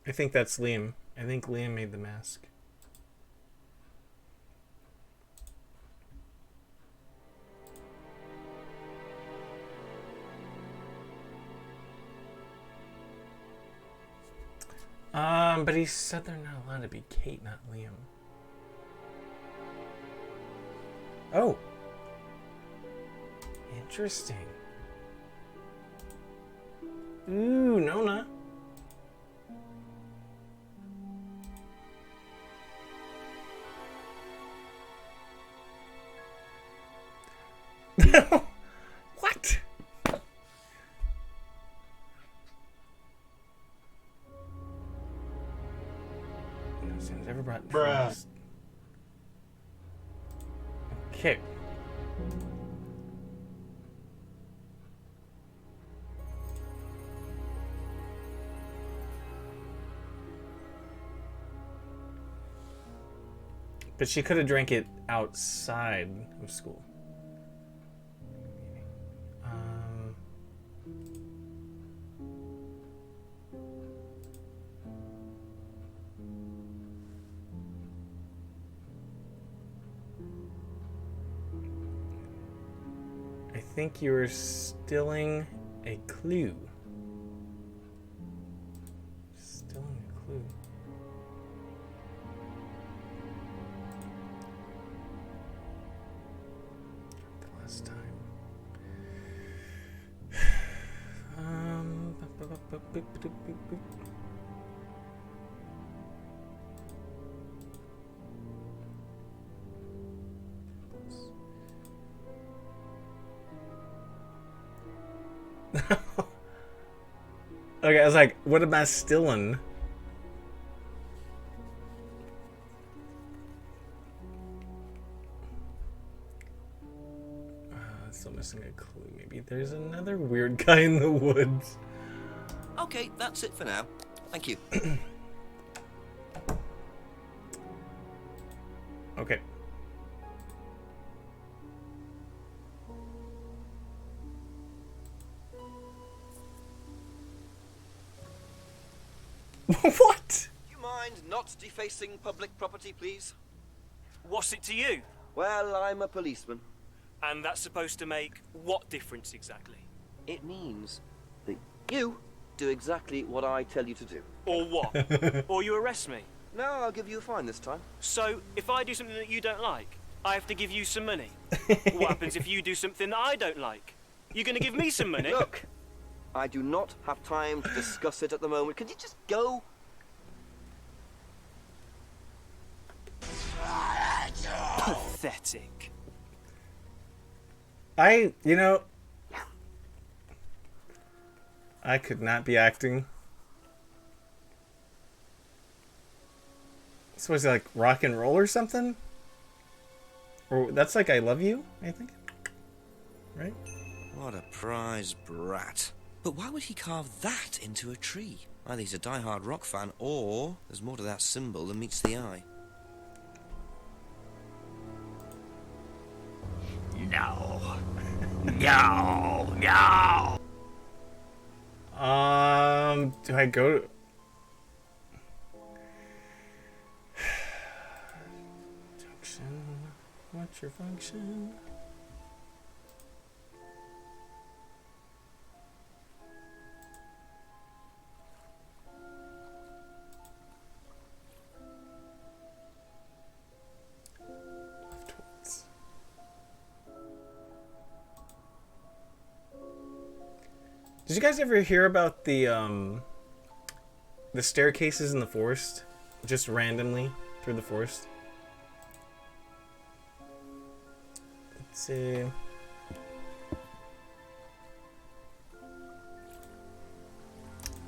I think that's Liam. I think Liam made the mask. But he said they're not allowed to be Kate, not Liam. Oh. Interesting. Ooh, Nona. What? No Sam's ever brought trust. Okay. But she could have drank it outside of school. I think you were stealing a clue. Stealing a clue. The last time. Okay, I was like, what am I stealing? Still missing a clue. Maybe there's another weird guy in the woods. Okay, that's it for now. Thank you. Okay. What? You mind not defacing public property, please? What's it to you? Well, I'm a policeman. And that's supposed to make what difference exactly? It means that you do exactly what I tell you to do. Or what? Or you arrest me? No, I'll give you a fine this time. So, if I do something that you don't like, I have to give you some money? What happens if you do something that I don't like? You're going to give me some money? Look, I do not have time to discuss it at the moment. Could you just go? Pathetic. I could not be acting. So was it like rock and roll or something? Or that's like I Love You, I think. Right? What a prize brat. But why would he carve that into a tree? Either he's a die-hard rock fan, or there's more to that symbol than meets the eye. No. No. No. Do I go to... Junction. What's your function? Leftwards. Did you guys ever hear about the staircases in the forest? Just randomly through the forest? Let's see.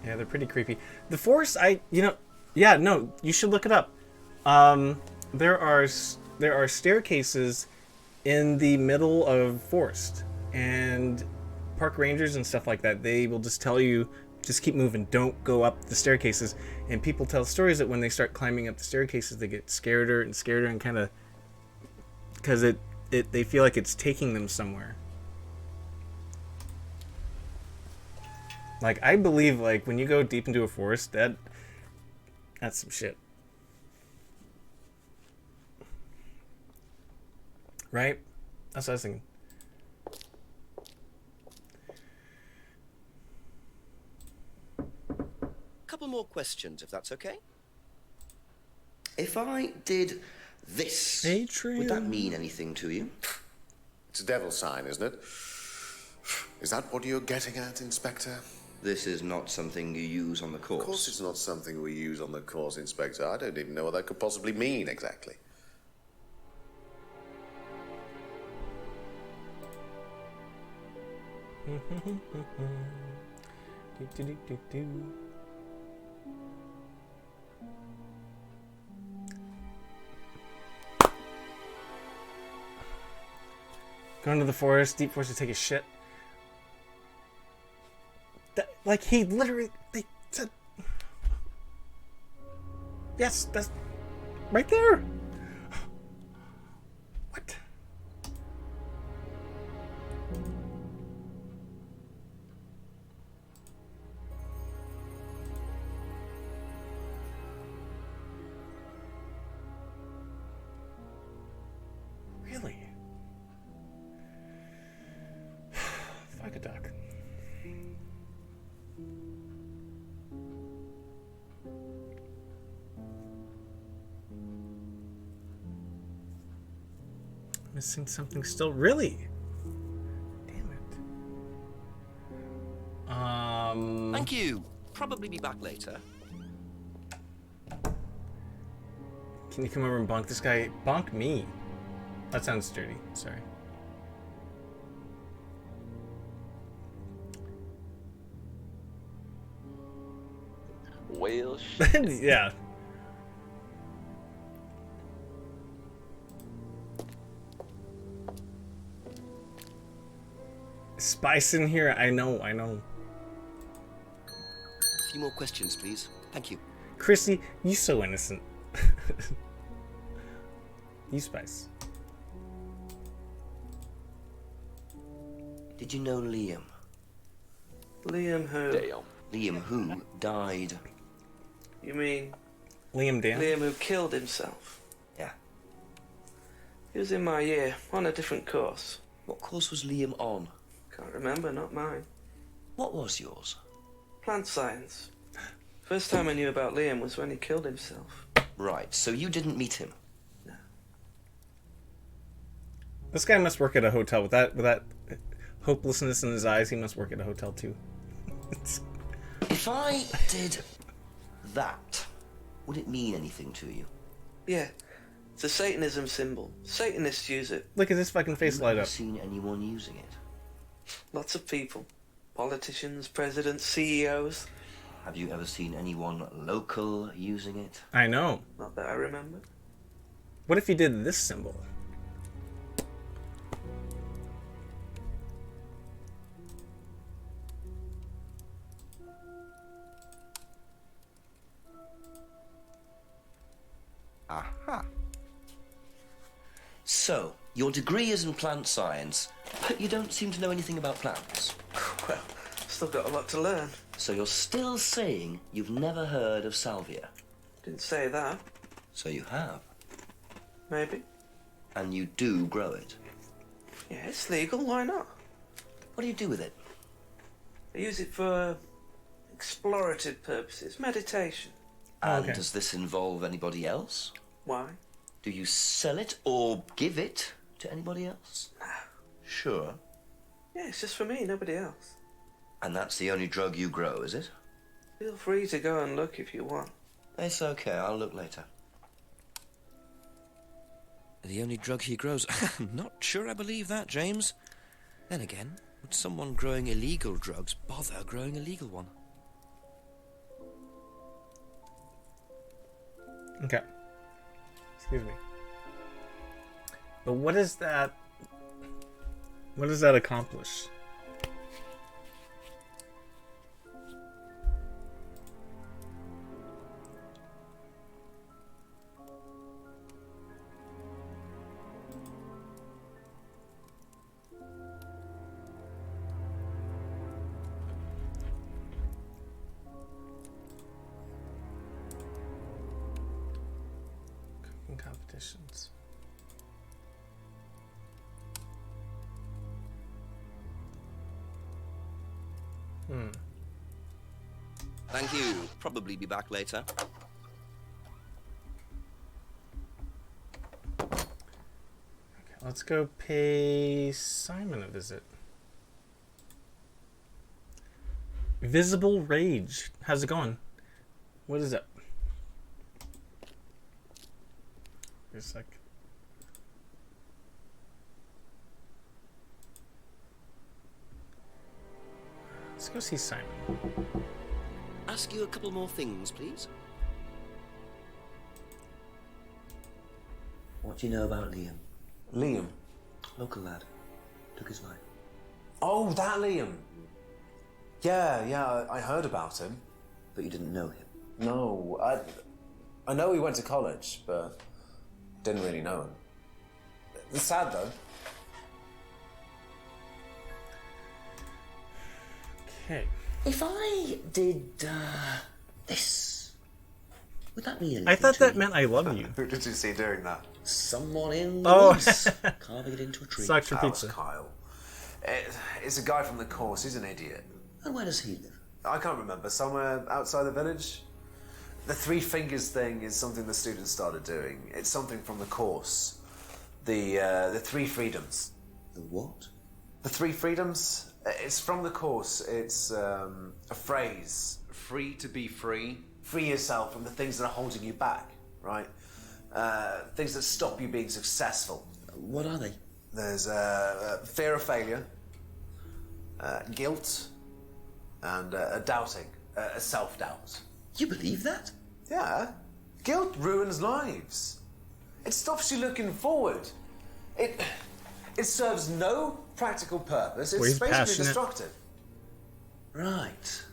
Yeah, they're pretty creepy. The forest, yeah, no, you should look it up. There are staircases in the middle of forest, and park rangers and stuff like that, they will just tell you, just keep moving, don't go up the staircases. And people tell stories that when they start climbing up the staircases, they get scareder and scareder, and kind of, because they feel like it's taking them somewhere. Like, I believe, like, when you go deep into a forest, that's some shit. Right? That's what I was thinking. Couple more questions, if that's okay. If I did this, would that mean anything to you? It's a devil sign, isn't it? Is that what you're getting at, Inspector? This is not something you use on the course. Of course it's not something we use on the course, Inspector. I don't even know what that could possibly mean, exactly. Going to the forest, deep forest to take a shit. That, like, he literally... They said... Yes, that's... Right there! What? Really? Fuck a duck. Missing something still. Really? Damn it. Thank you. Probably be back later. Can you come over and bonk this guy? Bonk me. That sounds dirty. Sorry. Whale shit. Yeah. Spice in here? I know. A few more questions, please. Thank you. Chrissy, you so innocent. You Spice. Did you know Liam? Liam who? Damn. Liam who died. You mean Liam Dan? Liam who killed himself? Yeah. He was in my year, on a different course. What course was Liam on? Can't remember, not mine. What was yours? Plant science. First time I knew about Liam was when he killed himself. Right, so you didn't meet him? No. This guy must work at a hotel with that hopelessness in his eyes. He must work at a hotel too. If I did that, would it mean anything to you? Yeah. It's a Satanism symbol. Satanists use it. Look at this fucking face light Have up. you seen anyone using it? Lots of people. Politicians, presidents, CEOs. Have you ever seen anyone local using it? I know. Not that I remember. What if you did this symbol? Aha. So, your degree is in plant science, but you don't seem to know anything about plants. Well, still got a lot to learn. So you're still saying you've never heard of salvia? Didn't say that. So you have. Maybe. And you do grow it? Yeah, it's legal. Why not? What do you do with it? I use it for explorative purposes, meditation. And Okay. does this involve anybody else? Why? Do you sell it or give it to anybody else? No. Sure. Yeah, it's just for me, nobody else. And that's the only drug you grow, is it? Feel free to go and look if you want. It's okay, I'll look later. The only drug he grows? I'm not sure I believe that, James. Then again, would someone growing illegal drugs bother growing a legal one? Okay. Excuse me. But what is that? What does that accomplish? Cooking competitions. Thank you. Probably be back later. Okay, let's go pay Simon a visit. Visible Rage. How's it going? What is it? Wait a sec. Let's go see Simon. Ask you a couple more things, please. What do you know about Liam? Liam? Local lad. Took his life. Oh, that Liam. Yeah, I heard about him. But you didn't know him? No, I know he went to college, but didn't really know him. It's sad, though. Okay. If I did this, would that be anything? I thought that meant I love you. Who did you see doing that? Someone in the Oh. woods, carving it into a tree. Sucks for That was pizza. Kyle. It's a guy from the course. He's an idiot. And where does he live? I can't remember. Somewhere outside the village. The three fingers thing is something the students started doing. It's something from the course. The three freedoms. The what? The three freedoms. It's from the course. It's a phrase. Free to be free. Free yourself from the things that are holding you back. Right. Things that stop you being successful. What are they? There's fear of failure, guilt, and a doubting, a self-doubt. You believe that? Yeah. Guilt ruins lives. It stops you looking forward. It serves no practical purpose. It's Well, he's basically passionate. destructive. Right.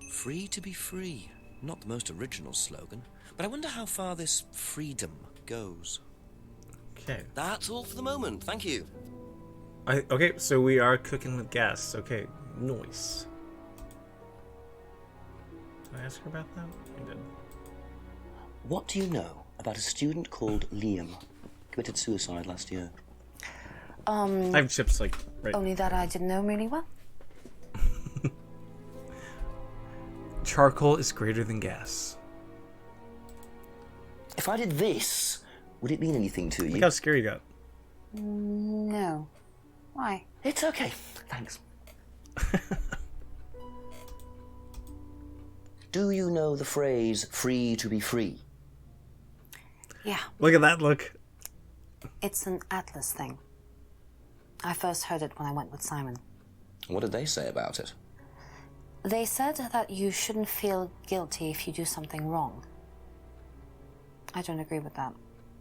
Free to be free. Not the most original slogan, but I wonder how far this freedom goes. Okay. That's all for the moment. Thank you. Okay, so we are cooking with gas. Okay, nice. Did I ask her about that? I did. What do you know about a student called Liam? Committed suicide last year. I have chips like right. Only that I didn't know him really well. Charcoal is greater than gas. If I did this, would it mean anything to you? Look how scary you got. No. Why? It's okay. Thanks. Do you know the phrase free to be free? Yeah, Look at that look. it's an Atlas thing. I first heard it when I went with Simon. What did they say about it? They said that you shouldn't feel guilty if you do something wrong. I don't agree with that.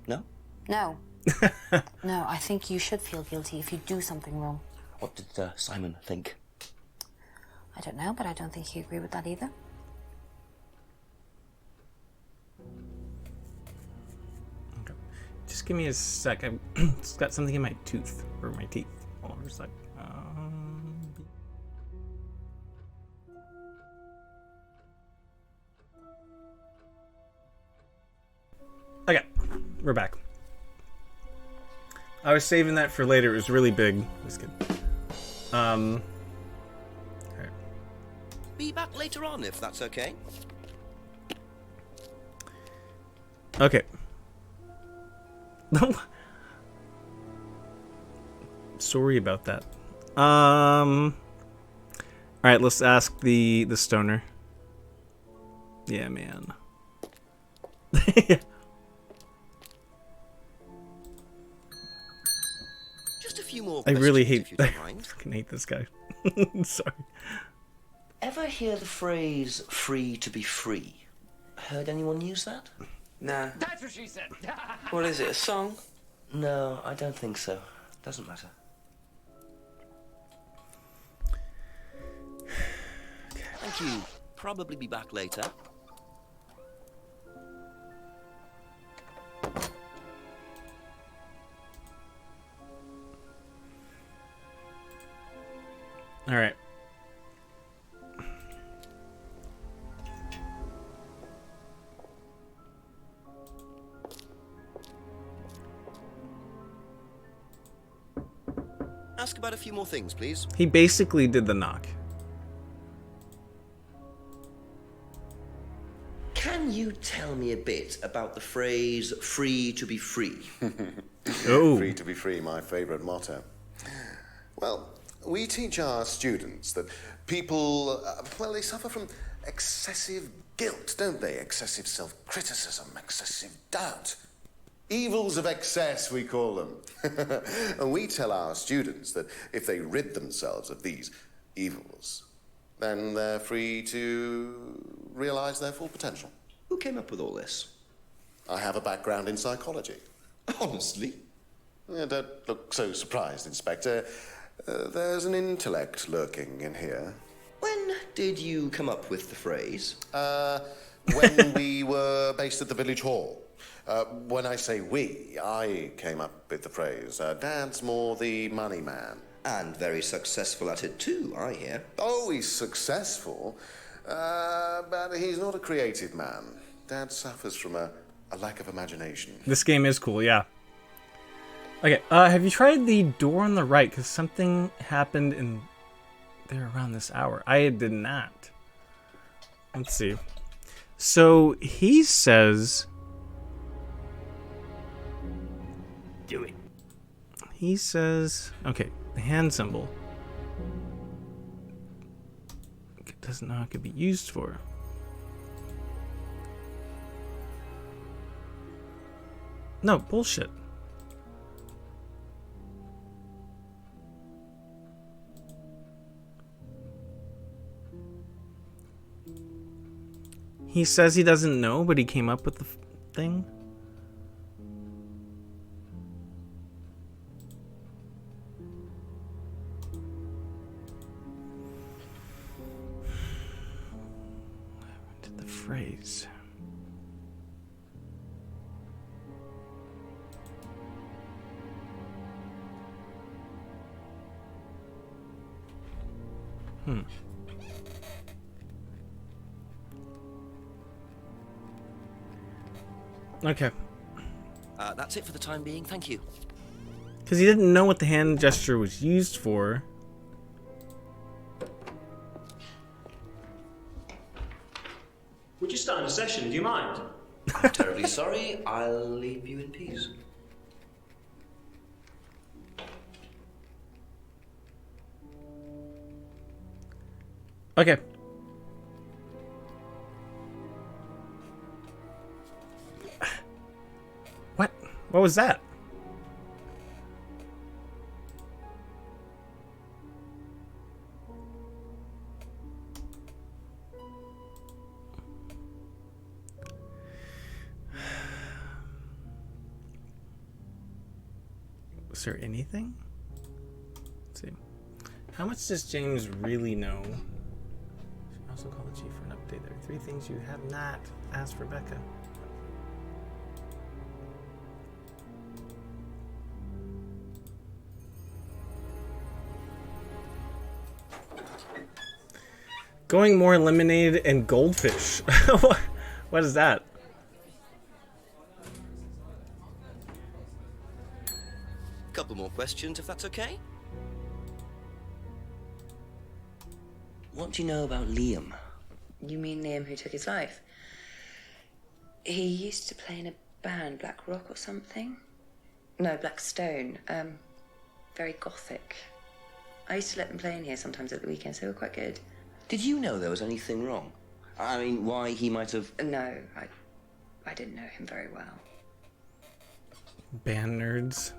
No? No. No, I think you should feel guilty if you do something wrong. What did Simon think? I don't know, but I don't think he agreed with that either. Okay. Just give me a sec. I've just got something in my tooth or my teeth. Hold on for a sec. Okay, we're back. I was saving that for later. It was really big. Just kidding. Alright. Be back later on, if that's okay. Okay. Sorry about that. Alright, let's ask the stoner. Yeah, man. Just a few more I questions, really hate. if you don't mind. I fucking hate this guy. Sorry. Ever hear the phrase free to be free? Heard anyone use that? Nah. That's what she said. What is it, a song? No, I don't think so. Doesn't matter. Thank you. Probably be back later. All right. Ask about a few more things, please. He basically did the knock. Can you tell me a bit about the phrase free to be free? Oh. Free to be free, my favourite motto. Well, we teach our students that people, well, they suffer from excessive guilt, don't they? Excessive self-criticism, excessive doubt. Evils of excess, we call them. And we tell our students that if they rid themselves of these evils, then they're free to realize their full potential. Who came up with all this? I have a background in psychology. Honestly? Don't look so surprised, Inspector. There's an intellect lurking in here. When did you come up with the phrase? When we were based at the village hall. When I say we, I came up with the phrase. Dad's more the money man. And very successful at it too, I hear. Oh, he's successful, but he's not a creative man. Dad suffers from a lack of imagination. This game is cool, yeah. Okay, have you tried the door on the right? Because something happened in there around this hour. I did not. Let's see. So he says... Do it. He says... Okay, the hand symbol. It doesn't know how it could be used for. No, bullshit. He says he doesn't know, but he came up with the thing. Where did the phrase? Okay. That's it for the time being. Thank you. Because he didn't know what the hand gesture was used for. We're just starting a session, do you mind? I'm terribly sorry. I'll leave you in peace. Okay. What? What was that? Was there anything? Let's see. How much does James really know? Should also call the chief for an update. There are 3 things you have not asked Rebecca. Going more lemonade and goldfish. What is that? Couple more questions, if that's okay. What do you know about Liam? You mean Liam who took his life? He used to play in a band, Black Rock or something? No, Black Stone. Very gothic. I used to let them play in here sometimes at the weekends. They were quite good. Did you know there was anything wrong? I mean, why he might have... No, I didn't know him very well. Band nerds.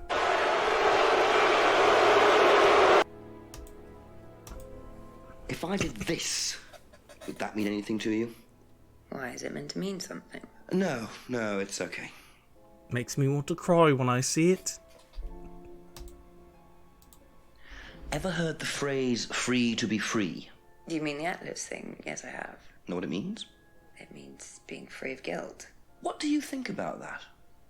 If I did this, would that mean anything to you? Why, is it meant to mean something? No, it's okay. Makes me want to cry when I see it. Ever heard the phrase, free to be free? You mean the Atlas thing? Yes, I have. Know what it means? It means being free of guilt. What do you think about that?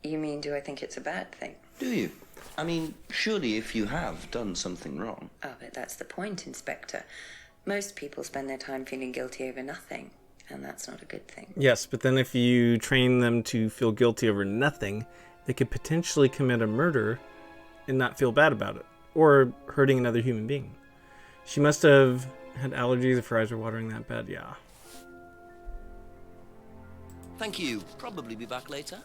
You mean, do I think it's a bad thing? Do you? I mean, surely if you have done something wrong... Oh, but that's the point, Inspector. Most people spend their time feeling guilty over nothing, and that's not a good thing. Yes, but then if you train them to feel guilty over nothing, they could potentially commit a murder and not feel bad about it, or hurting another human being. She must have had allergies if her eyes were watering that bad, yeah. Thank you. Probably be back later.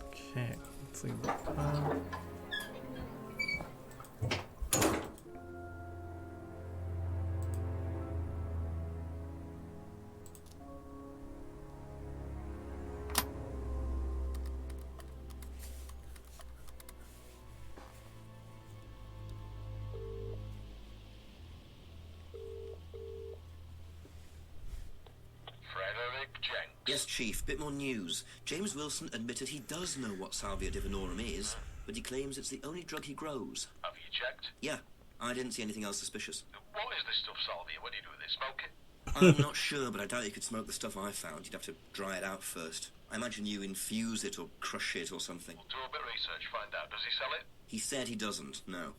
Okay, let's leave. Yes, Chief, bit more news. James Wilson admitted he does know what Salvia divinorum is, but he claims it's the only drug he grows. Have you checked? Yeah, I didn't see anything else suspicious. What is this stuff, Salvia? What do you do with it? Smoke it? I'm not sure, but I doubt you could smoke the stuff I found. You'd have to dry it out first. I imagine you infuse it or crush it or something. We'll do a bit of research, find out. Does he sell it? He said he doesn't, no.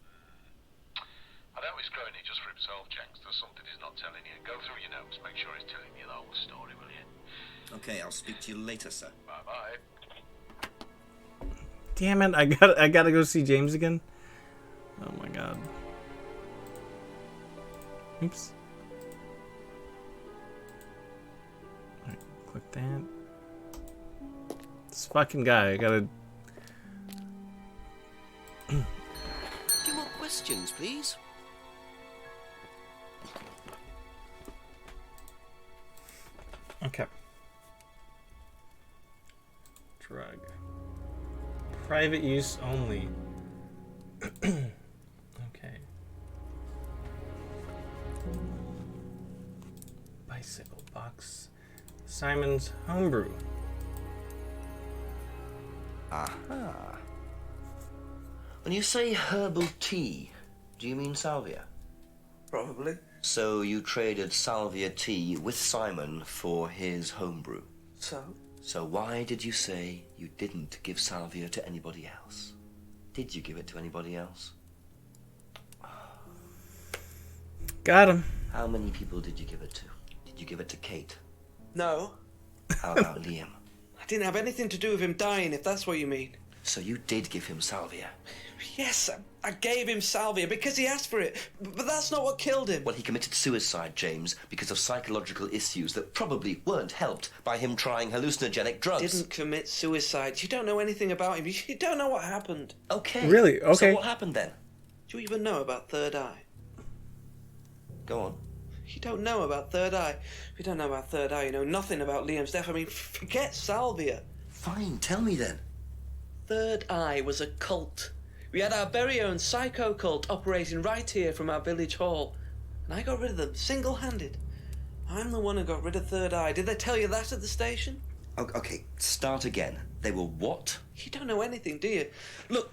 I doubt he's growing it just for himself, Jenks. There's something he's not telling you. Go through your notes, make sure he's telling you the whole story, will you? Okay, I'll speak to you later, sir. Bye-bye. Damn it! I gotta go see James again. Oh my god. Oops. Alright, click that. This fucking guy. I gotta. Two more questions, please. Okay. Drug. Private use only. Okay. Bicycle box. Simon's homebrew. Aha. When you say herbal tea, do you mean salvia? Probably. So you traded salvia tea with Simon for his homebrew? So? So why did you say you didn't give salvia to anybody else? Did you give it to anybody else? Got him. How many people did you give it to? Did you give it to Kate? No. How about Liam? I didn't have anything to do with him dying, if that's what you mean. So you did give him salvia? Yes, I gave him salvia because he asked for it, but that's not what killed him. Well, he committed suicide, James, because of psychological issues that probably weren't helped by him trying hallucinogenic drugs. Didn't commit suicide. You don't know anything about him. You don't know what happened. Okay. Really? Okay. So what happened then? Do you even know about Third Eye? Go on. You don't know about Third Eye. If you don't know about Third Eye, you know nothing about Liam's death. I mean, forget salvia. Fine, tell me then. Third Eye was a cult. We had our very own psycho cult operating right here from our village hall. And I got rid of them, single-handed. I'm the one who got rid of Third Eye. Did they tell you that at the station? Okay, start again. They were what? You don't know anything, do you? Look.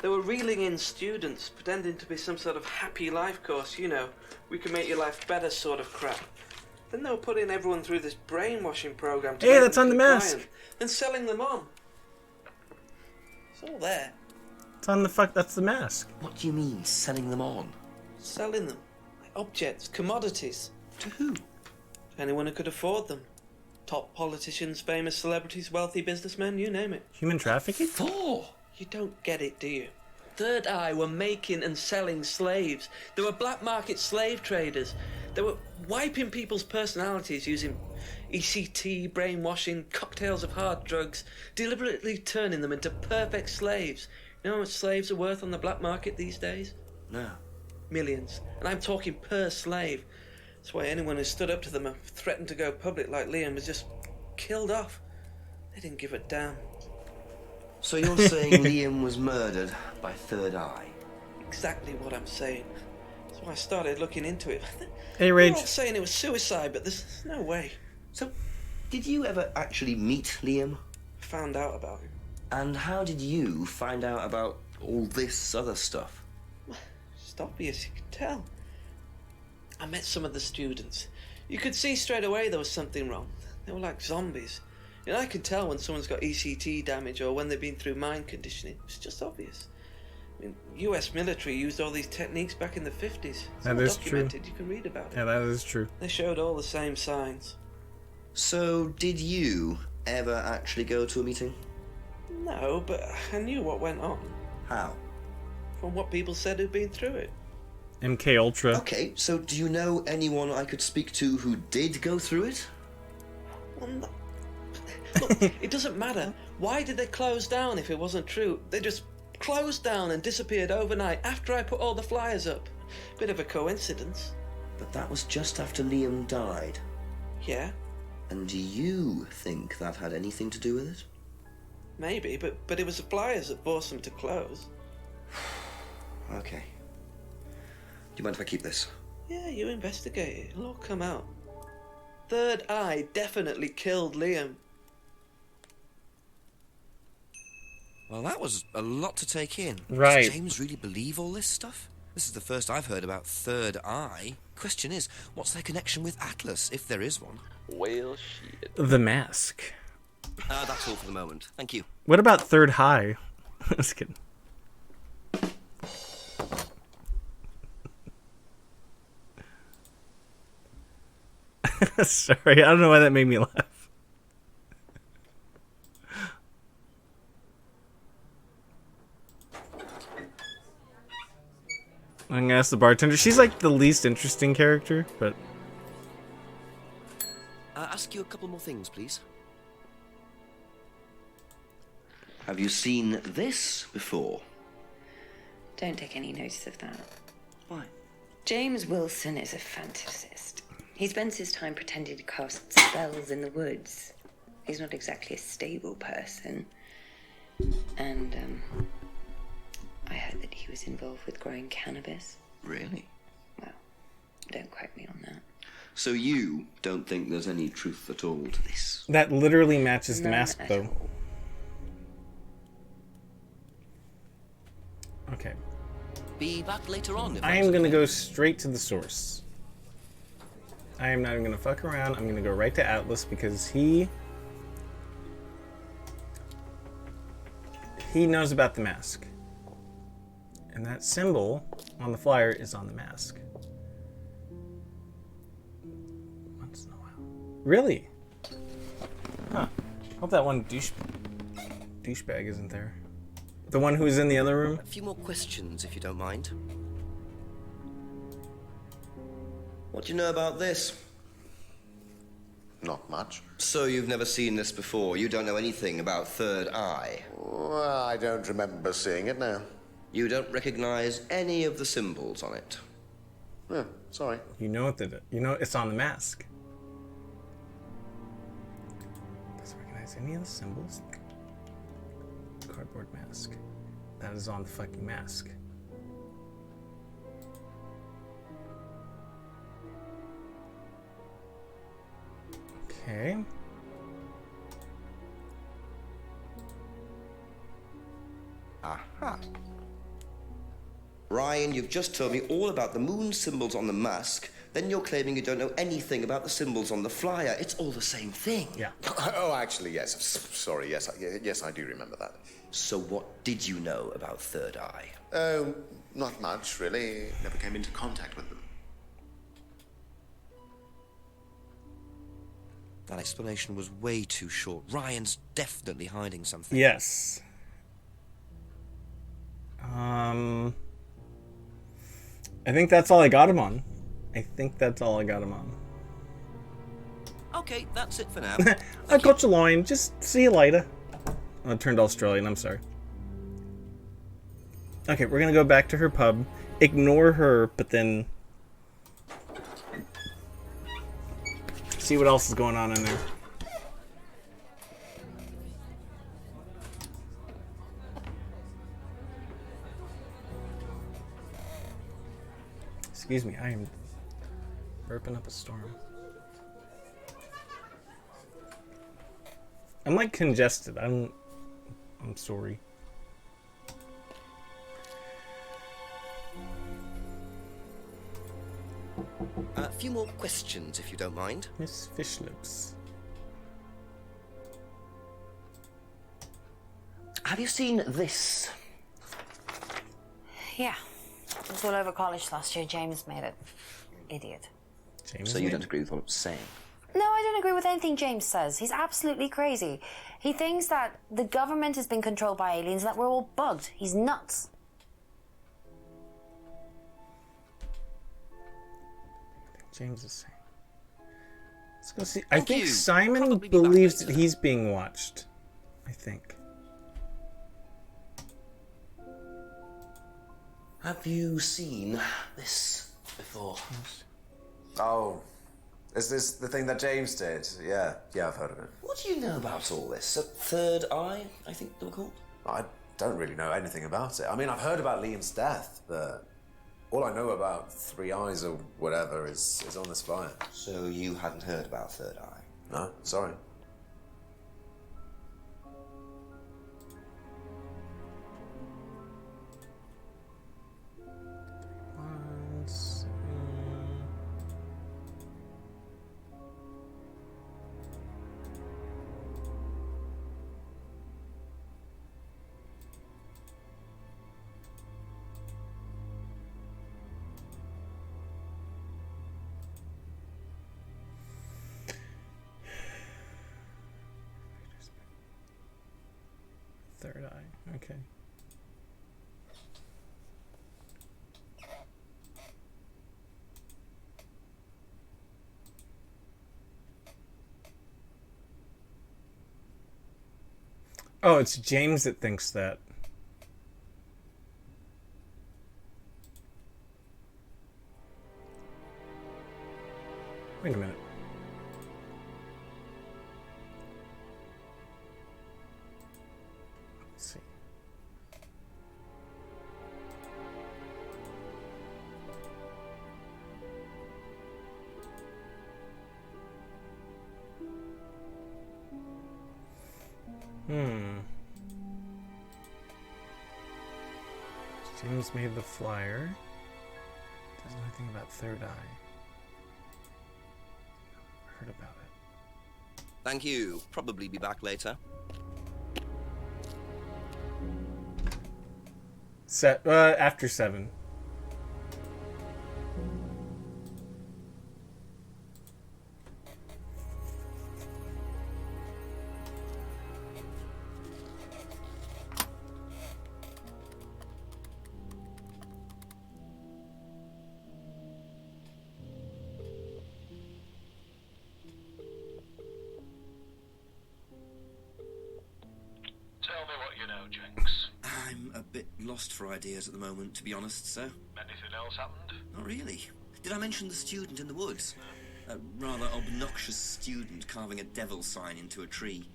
They were reeling in students, pretending to be some sort of happy life course, you know. We can make your life better sort of crap. Then they were putting everyone through this brainwashing program to Hey, make that's them on the compliant, mask. and selling them on. It's all there. It's on the that's the mask. What do you mean, selling them on? Selling them. Like objects, commodities. To who? To anyone who could afford them. Top politicians, famous celebrities, wealthy businessmen, you name it. Human trafficking? For? You don't get it, do you? Third Eye were making and selling slaves. They were black market slave traders. They were wiping people's personalities using ECT, brainwashing, cocktails of hard drugs, deliberately turning them into perfect slaves. You know how much slaves are worth on the black market these days? No. Millions. And I'm talking per slave. That's why anyone who stood up to them and threatened to go public like Liam was just killed off. They didn't give a damn. So you're saying Liam was murdered by Third Eye? Exactly what I'm saying. That's why I started looking into it. Hey, Rage. They're all saying it was suicide, but there's no way. So, did you ever actually meet Liam? Found out about him. And how did you find out about all this other stuff? It's obvious, you can tell. I met some of the students. You could see straight away there was something wrong. They were like zombies. You know, I can tell when someone's got ECT damage or when they've been through mind conditioning. It's just obvious. I mean, US military used all these techniques back in the 50s. It's That all is true. documented. You can read about it. Yeah, that is true. They showed all the same signs. So, did you ever actually go to a meeting? No, but I knew what went on. How? From what people said who'd been through it. MK Ultra. Okay, so do you know anyone I could speak to who did go through it? Well, no. Look, it doesn't matter. Why did they close down if it wasn't true? They just closed down and disappeared overnight after I put all the flyers up. Bit of a coincidence. But that was just after Liam died. Yeah, And do you think that had anything to do with it? maybe, but it was the flyers that forced them to close. Okay. Do you mind if I keep this? Yeah, you investigate it. It'll all come out. Third Eye definitely killed Liam. Well, that was a lot to take in. Right. Does James really believe all this stuff? This is the first I've heard about Third Eye. Question is, what's their connection with Atlas, if there is one? Well, shit. The Mask. That's all for the moment. Thank you. What about Third High? Just kidding. Sorry, I don't know why that made me laugh. I'm gonna ask the bartender. She's like the least interesting character, but... Ask you a couple more things, please. Have you seen this before? Don't take any notice of that. Why? James Wilson is a fantasist. He spends his time pretending to cast spells in the woods. He's not exactly a stable person. And, I heard that he was involved with growing cannabis. Really? Well, don't quote me on that. So you don't think there's any truth at all to this? That literally matches the None mask, at though. all. Okay. Be back later on. If I am gonna go straight to the source. I am not even gonna fuck around. I'm gonna go right to Atlas because he knows about the mask. And that symbol on the flyer is on the mask. Once in a while. Really? Huh. Hope that one douchebag isn't there. The one who's in the other room? A few more questions, if you don't mind. What do you know about this? Not much. So you've never seen this before? You don't know anything about Third Eye? Well, I don't remember seeing it now. You don't recognize any of the symbols on it? Yeah, sorry. You know what it's on the mask. Doesn't recognize any of the symbols. Cardboard mask. That is on the fucking mask. Okay. Aha. Ryan, you've just told me all about the moon symbols on the mask. Then you're claiming you don't know anything about the symbols on the flyer. It's all the same thing. Yeah. Oh, actually, yes. Sorry, yes, yes, I do remember that. So what did you know about Third Eye? Oh, not much, really. Never came into contact with them. That explanation was way too short. Ryan's definitely hiding something. Yes. I think that's all I got him on. Okay, that's it for now. I got your line. Just see you later. I turned Australian. I'm sorry. Okay, we're gonna go back to her pub. Ignore her, but then see what else is going on in there. Excuse me, I am burping up a storm. I'm like congested. I'm sorry. A few more questions, if you don't mind. Miss Fishlips. Have you seen this? Yeah. It was all over college last year. James made it. Idiot. So you don't agree with what I'm saying? No, I don't agree with anything James says. He's absolutely crazy. He thinks that the government has been controlled by aliens, that we're all bugged. He's nuts. James is saying. Let's go see. I think Simon believes that he's being watched. I think. Have you seen this before? Oh, is this the thing that James did? Yeah, I've heard of it. What do you know about all this? A Third Eye, I think they were called? I don't really know anything about it. I mean, I've heard about Liam's death, but All I know about Three Eyes or whatever is on this flyer. So you hadn't heard about Third Eye? No, sorry. Third Eye, okay. Oh, it's James that thinks that. Wait a minute. Let's see. James made the flyer. Doesn't know anything about Third Eye. Heard about it. Thank you. Probably be back later. After 7. I'm a bit lost for ideas at the moment, to be honest, sir. Anything else happened? Not really. Did I mention the student in the woods? A rather obnoxious student carving a devil sign into a tree.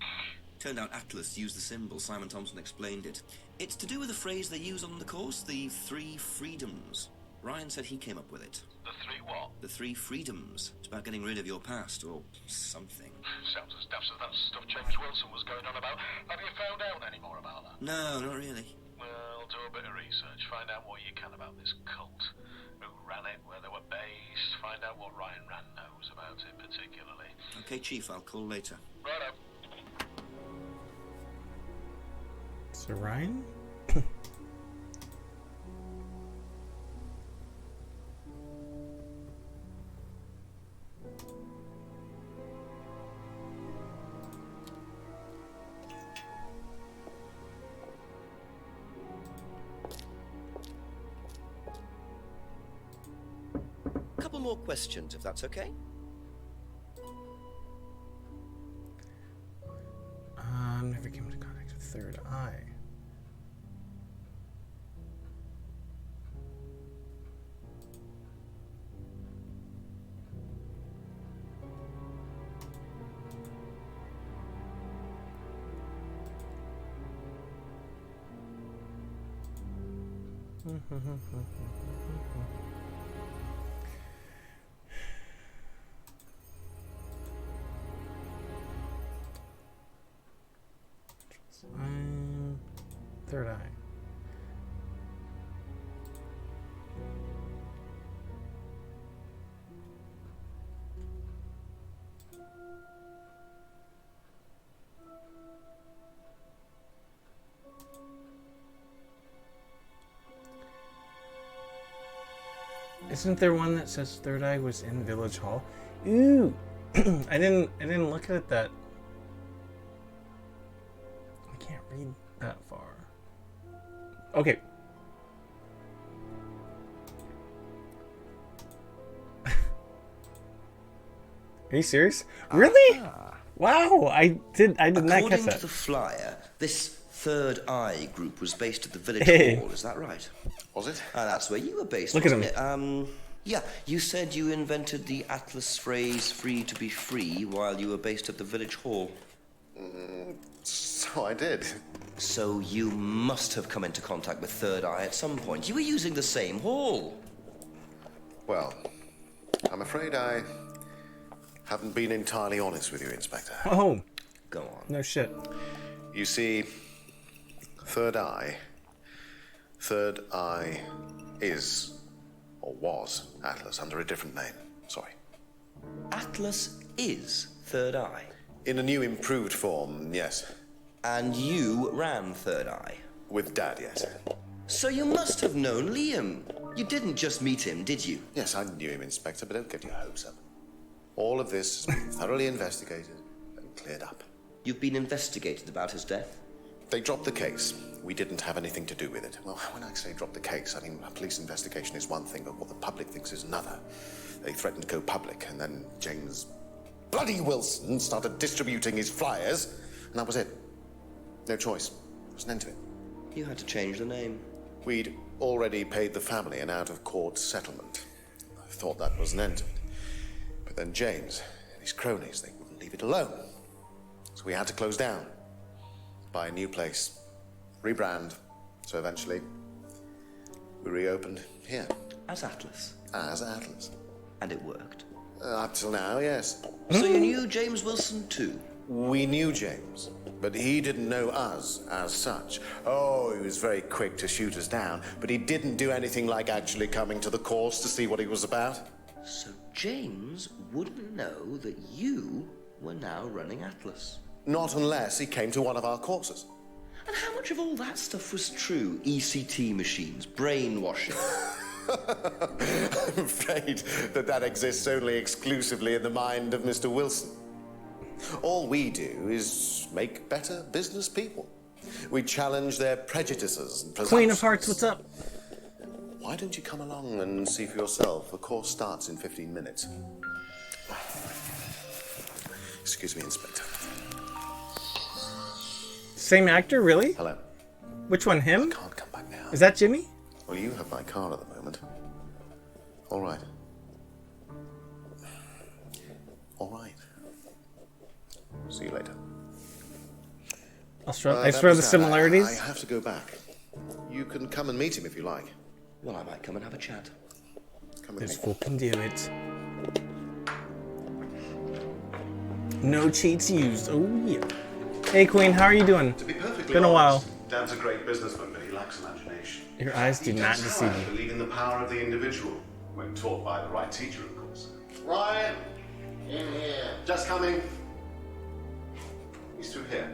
Turned out Atlas used the symbol. Simon Thompson explained it. It's to do with a phrase they use on the course, the 3 freedoms. Ryan said he came up with it. The 3 what? The 3 freedoms. It's about getting rid of your past, or something. Sounds as daft as that stuff James Wilson was going on about. Have you found out any more about that? No, not really. Well, do a bit of research. Find out what you can about this cult. Who ran it, where they were based. Find out what Ryan Rand knows about it particularly. Okay, Chief, I'll call later. Righto. So Ryan? Couple more questions, if that's okay. Never came into contact with Third Eye. Third Eye. Isn't there one that says Third Eye was in Village Hall? Ooh, I didn't look at that. I can't read that far. Okay. Are you serious? Really? Wow, I did not catch that. According to the flyer, this Third Eye group was based at the village hall, is that right? Was it? That's where you were based, Look at wasn't it? Yeah, you said you invented the Atlas phrase free to be free while you were based at the village hall. So I did. So you must have come into contact with Third Eye at some point. You were using the same hall. Well, I'm afraid I haven't been entirely honest with you, Inspector. Oh. Go on. No shit. You see, Third Eye is, or was, Atlas under a different name. Sorry. Atlas is Third Eye? In a new improved form, yes. And you ran Third Eye? With Dad, yes. So you must have known Liam. You didn't just meet him, did you? Yes, I knew him, Inspector, but don't get your hopes up. All of this has been thoroughly investigated and cleared up. You've been investigated about his death? They dropped the case. We didn't have anything to do with it. Well, when I say drop the case, I mean a police investigation is one thing, but what the public thinks is another. They threatened to go public, and then James bloody Wilson started distributing his flyers, and that was it. No choice. There was an end to it. You had to change the name. We'd already paid the family an out-of-court settlement. I thought that was an end to it. But then James and his cronies, they wouldn't leave it alone. So we had to close down, buy a new place, rebrand. So eventually, we reopened here. As Atlas? As Atlas. And it worked? Up till now, yes. So you knew James Wilson too? We knew James, but he didn't know us as such. Oh, he was very quick to shoot us down, but he didn't do anything like actually coming to the course to see what he was about. So James wouldn't know that you were now running Atlas? Not unless he came to one of our courses. And how much of all that stuff was true? ECT machines, brainwashing? I'm afraid that exists only exclusively in the mind of Mr. Wilson. All we do is make better business people. We challenge their prejudices and presumptions. Queen of Hearts, what's up? Why don't you come along and see for yourself? The course starts in 15 minutes. Excuse me, Inspector. Same actor, really? Hello. Which one, him? I can't come back now. Is that Jimmy? Well, you have my card at the moment. All right. All right. See you later. Thanks for the similarities. I have to go back. You can come and meet him if you like. Well, I might come and have a chat. Come with Let's me. fucking do it. No cheats used. Oh yeah. Hey Queen, how are you doing? To be perfectly Been a while. honest, Dad's a great businessman, but he lacks imagination. Your eyes do not He does, deceive however, you. believe in the power of the individual when taught by the right teacher, of course. Ryan, in here. Just coming. He's through here.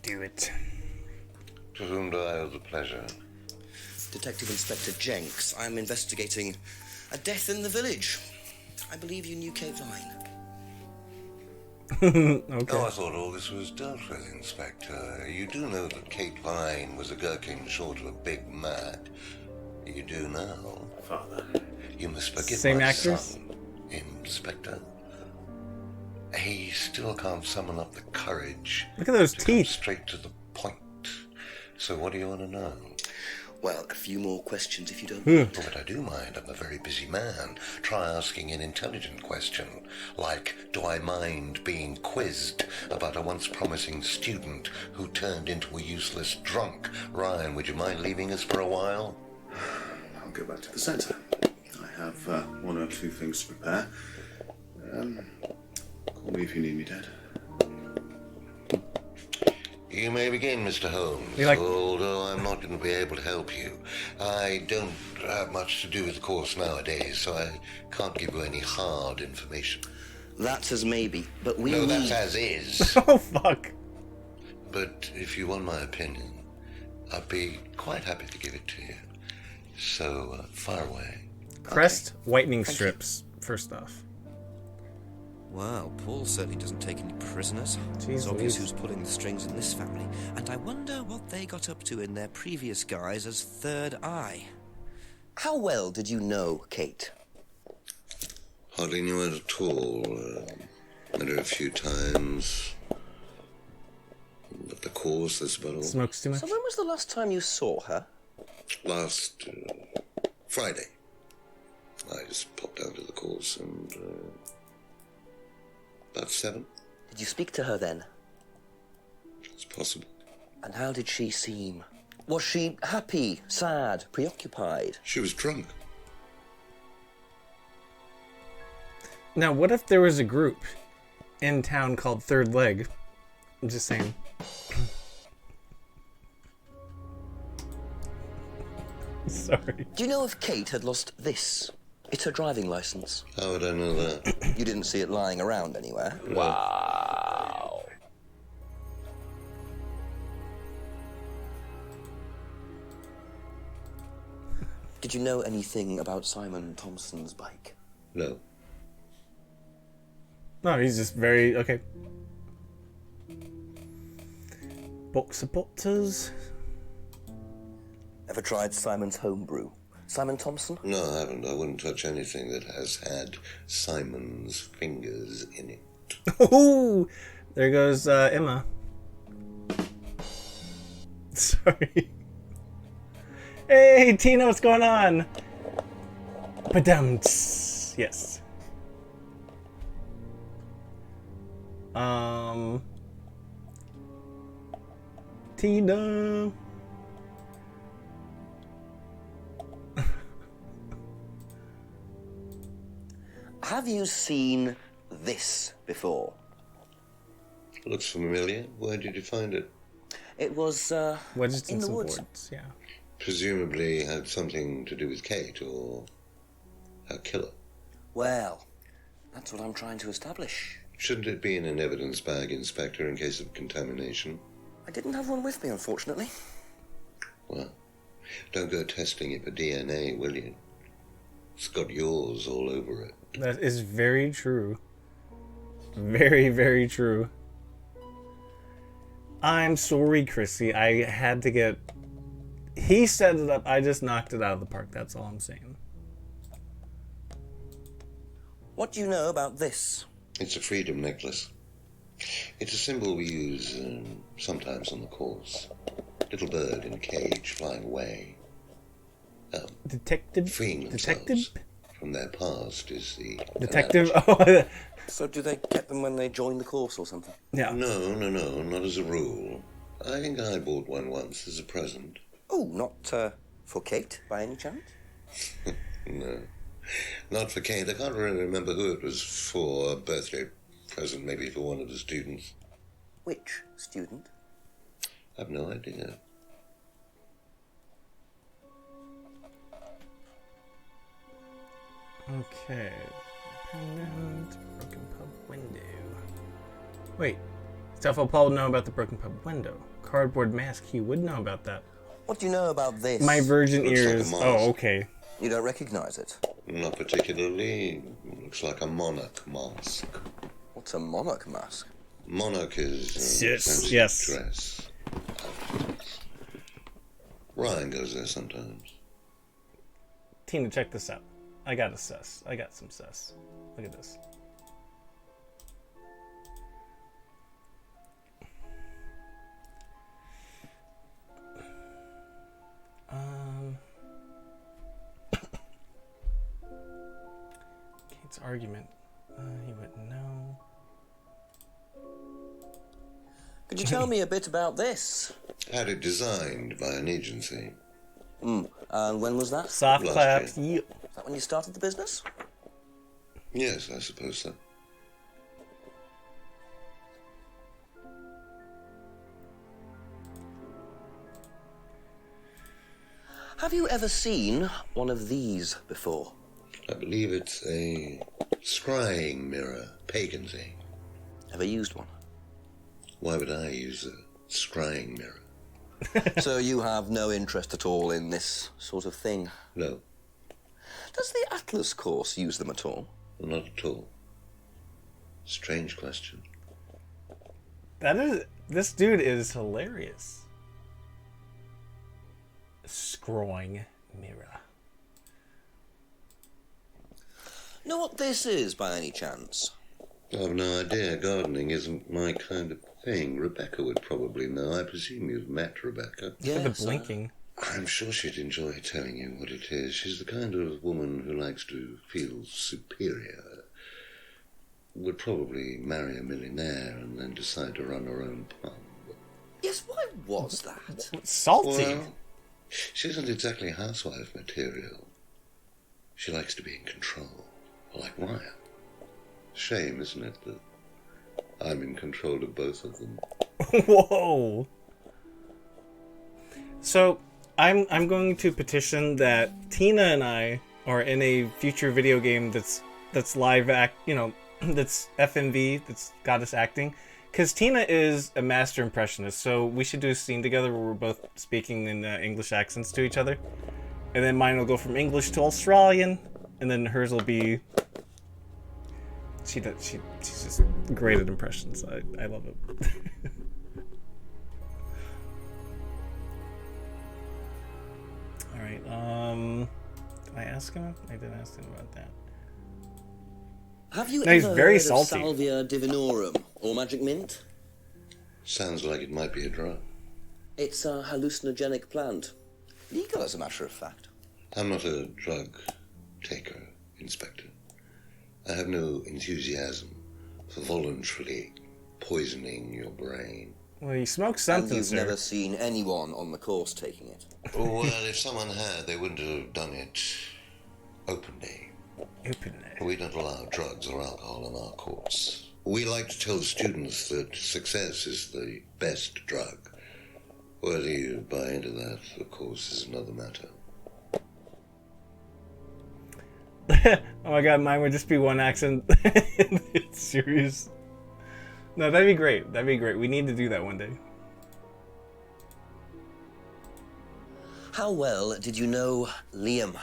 Do it. To whom do I owe the pleasure? Detective Inspector Jenks, I'm investigating a death in the village. I believe you knew Kate Vine. Okay. Oh, I thought all this was dealt with, Inspector. You do know that Kate Vine was a gherkin short of a big mad. You do now. Father. You must forgive Same my actress? son, Inspector. He still can't summon up the courage. Look at those to teeth. Come straight to the point. So what do you want to know? Well, a few more questions if you don't Oh, but I do mind. I'm a very busy man. Try asking an intelligent question, like, do I mind being quizzed about a once promising student who turned into a useless drunk? Ryan, would you mind leaving us for a while? I'll go back to the centre. I have one or two things to prepare. Call me if you need me, Dad. You may begin, Mr. Holmes, although I'm not going to be able to help you. I don't have much to do with the course nowadays, so I can't give you any hard information. That's as maybe, but we No, need... that's as is. Oh, fuck. But if you want my opinion, I'd be quite happy to give it to you. So, far away. Crest whitening strips, first off. Wow, Paul certainly doesn't take any prisoners. Jeez It's obvious Louise. who's pulling the strings in this family. And I wonder what they got up to in their previous guise as Third Eye. How well did you know Kate? Hardly knew her at all. Met her a few times. But the course, that's about all. Smokes too much. So when was the last time you saw her? Last Friday. I just popped down to the course and... about 7. Did you speak to her then? It's possible. And how did she seem? Was she happy, sad, preoccupied? She was drunk. Now, what if there was a group in town called Third Leg? I'm just saying. Sorry. Do you know if Kate had lost this? It's her driving license. How would I know that? You didn't see it lying around anywhere? No. Wow. Did you know anything about Simon Thompson's bike? No. No, he's just very... Okay. Box of butters. Ever tried Simon's homebrew? Simon Thompson? No, I haven't. I wouldn't touch anything that has had Simon's fingers in it. Oh, there goes Emma. Sorry. Hey, Tina, what's going on? Badumts. Yes. Tina. Have you seen this before? Looks familiar. Where did you find it? It was Wedged in the some woods. boards, yeah. Presumably had something to do with Kate or her killer. Well, that's what I'm trying to establish. Shouldn't it be in an evidence bag, Inspector, in case of contamination? I didn't have one with me, unfortunately. Well, don't go testing it for DNA, will you? It's got yours all over it. That is very true. Very, very true. I'm sorry, Chrissy. I had to get... He set it up. I just knocked it out of the park. That's all I'm saying. What do you know about this? It's a freedom necklace. It's a symbol we use sometimes on the course. Little bird in a cage flying away. Detective? Freeing themselves from their past is the... Detective? analogy. Oh, So do they get them when they join the course or something? yeah. No, not as a rule. I think I bought one once as a present. Oh, not for Kate, by any chance? No, not for Kate. I can't really remember who it was for. A birthday present, maybe for one of the students. Which student? I've no idea. Okay. Pendant, broken pub window. Wait. Steffel Paul would know about the broken pub window. Cardboard mask, he would know about that. What do you know about this? My virgin Looks like a ears. mask. Oh, okay. You don't recognize it? Not particularly. Looks like a monarch mask. What's a monarch mask? Monarch is Yes, yes. dress. Ryan goes there sometimes. Tina, check this out. I got a sus. I got some sus. Look at this. Kate's argument. He wouldn't know. Could you tell me a bit about this? Had it designed by an agency. And when was that? Soft Last claps. year. Yep. Is that when you started the business? Yes, I suppose so. Have you ever seen one of these before? I believe it's a scrying mirror, pagan thing. Ever used one? Why would I use a scrying mirror? So you have no interest at all in this sort of thing? No, Does the Atlas course use them at all? not at all. Strange question. This dude is hilarious. Screwing mirror. Know what this is by any chance? I've no idea. Gardening isn't my kind of thing. Rebecca would probably know. I presume you've met Rebecca. For the blinking. I'm sure she'd enjoy telling you what it is. She's the kind of woman who likes to feel superior. Would probably marry a millionaire and then decide to run her own pub. Yes, why was that? Salty. Well, she isn't exactly housewife material. She likes to be in control, like Ryan. Shame, isn't it, that I'm in control of both of them? Whoa. So, I'm going to petition that Tina and I are in a future video game that's live act, that's FMV, that's goddess acting. Because Tina is a master impressionist, so we should do a scene together where we're both speaking in English accents to each other. And then mine will go from English to Australian, and then hers will be... She's just great at impressions. I love it. Alright, did I ask him? I didn't ask him about that. Have you No, he's ever very heard salty. of Salvia divinorum, or magic mint? Sounds like it might be a drug. It's a hallucinogenic plant. Legal, as a matter of fact. I'm not a drug taker, Inspector. I have no enthusiasm for voluntarily poisoning your brain. Well, you smoke something, And you've sir. never seen anyone on the course taking it. Well, if someone had, they wouldn't have done it openly. Openly. We don't allow drugs or alcohol in our course. We like to tell students that success is the best drug. Whether you buy into that, of course, is another matter. Oh my god, mine would just be one accent. It's serious. No, that'd be great. That'd be great. We need to do that one day. How well did you know Liam?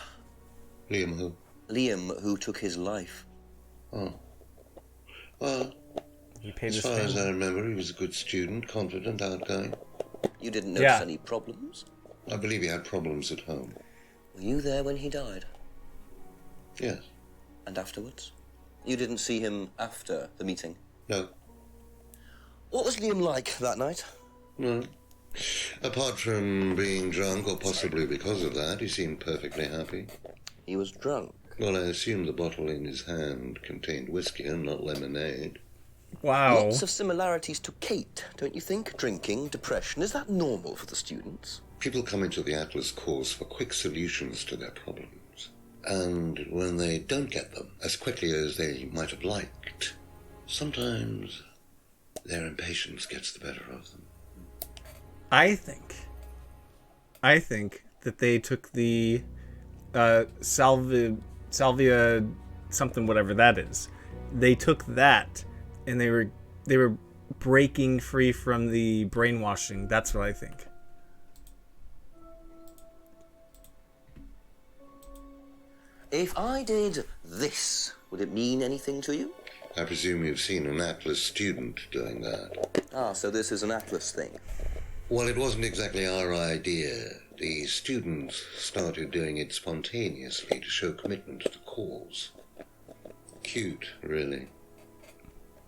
Liam who? Liam, who took his life. Oh. Well, he paid as his far as fine. I remember, he was a good student, confident, outgoing. You didn't notice any problems? I believe he had problems at home. Were you there when he died? Yes. And afterwards? You didn't see him after the meeting? No. What was Liam like that night? No. Apart from being drunk, or possibly because of that, he seemed perfectly happy. He was drunk? Well, I assume the bottle in his hand contained whiskey and not lemonade. Wow. Lots of similarities to Kate, don't you think? Drinking, depression, is that normal for the students? People come into the Atlas course for quick solutions to their problems. And when they don't get them as quickly as they might have liked, sometimes their impatience gets the better of them. I think that they took the salvia something, whatever that is. They took that and they were breaking free from the brainwashing. That's what I think. If I did this, would it mean anything to you? I presume you've seen an Atlas student doing that. Ah, so this is an Atlas thing. Well, it wasn't exactly our idea. The students started doing it spontaneously to show commitment to the cause. Cute, really.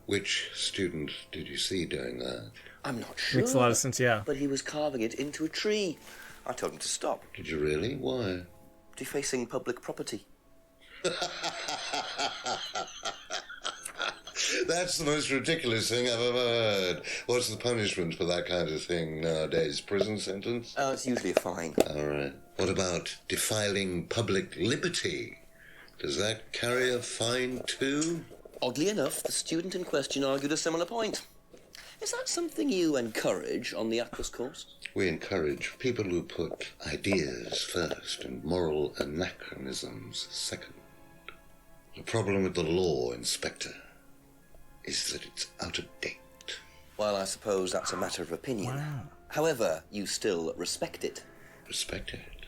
Which student did you see doing that? I'm not sure. Makes a lot of sense, yeah. But he was carving it into a tree. I told him to stop. Did you really? Why? Defacing public property. That's the most ridiculous thing I've ever heard. What's the punishment for that kind of thing nowadays? Prison sentence? Oh, it's usually a fine. All right. What about defiling public liberty? Does that carry a fine too? Oddly enough, the student in question argued a similar point. Is that something you encourage on the Atlas course? We encourage people who put ideas first and moral anachronisms second. The problem with the law, Inspector, is that it's out of date. Well, I suppose that's a matter of opinion. Wow. However, you still respect it. Respect it?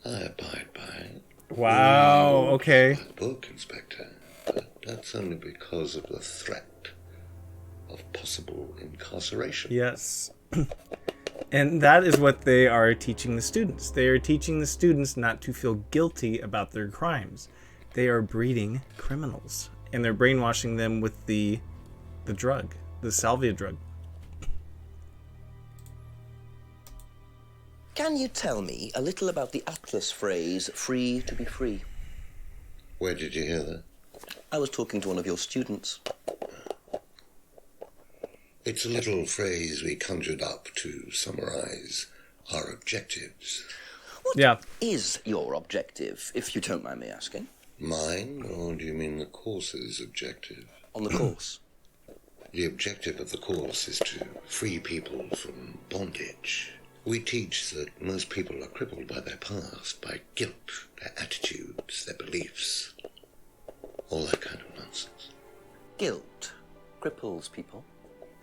I abide by it. Wow, okay. By the book, Inspector. But that's only because of the threat of possible incarceration. Yes. And that is what they are teaching the students. They are teaching the students not to feel guilty about their crimes. They are breeding criminals. And they're brainwashing them with the drug, the salvia drug. Can you tell me a little about the Atlas phrase, free to be free? Where did you hear that? I was talking to one of your students. It's a little phrase we conjured up to summarize our objectives. What is your objective, if you don't mind me asking? Mine, or do you mean the course's objective? On the course? The objective of the course is to free people from bondage. We teach that most people are crippled by their past, by guilt, their attitudes, their beliefs. All that kind of nonsense. Guilt cripples people?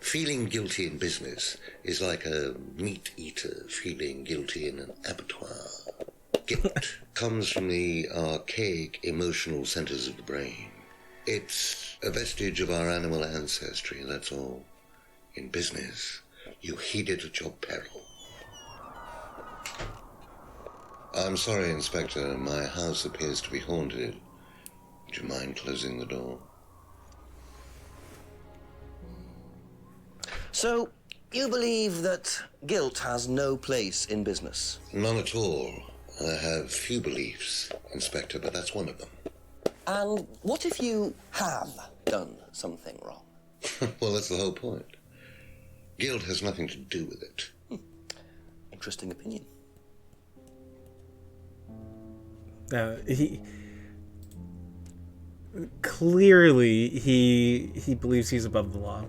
Feeling guilty in business is like a meat eater feeling guilty in an abattoir. Guilt comes from the archaic emotional centers of the brain. It's a vestige of our animal ancestry, that's all. In business, you heed it at your peril. I'm sorry, Inspector. My house appears to be haunted. Would you mind closing the door? So, you believe that guilt has no place in business? None at all. I have few beliefs, Inspector, but that's one of them. And what if you have done something wrong? Well, that's the whole point. Guilt has nothing to do with it. Interesting opinion. He clearly he believes he's above the law.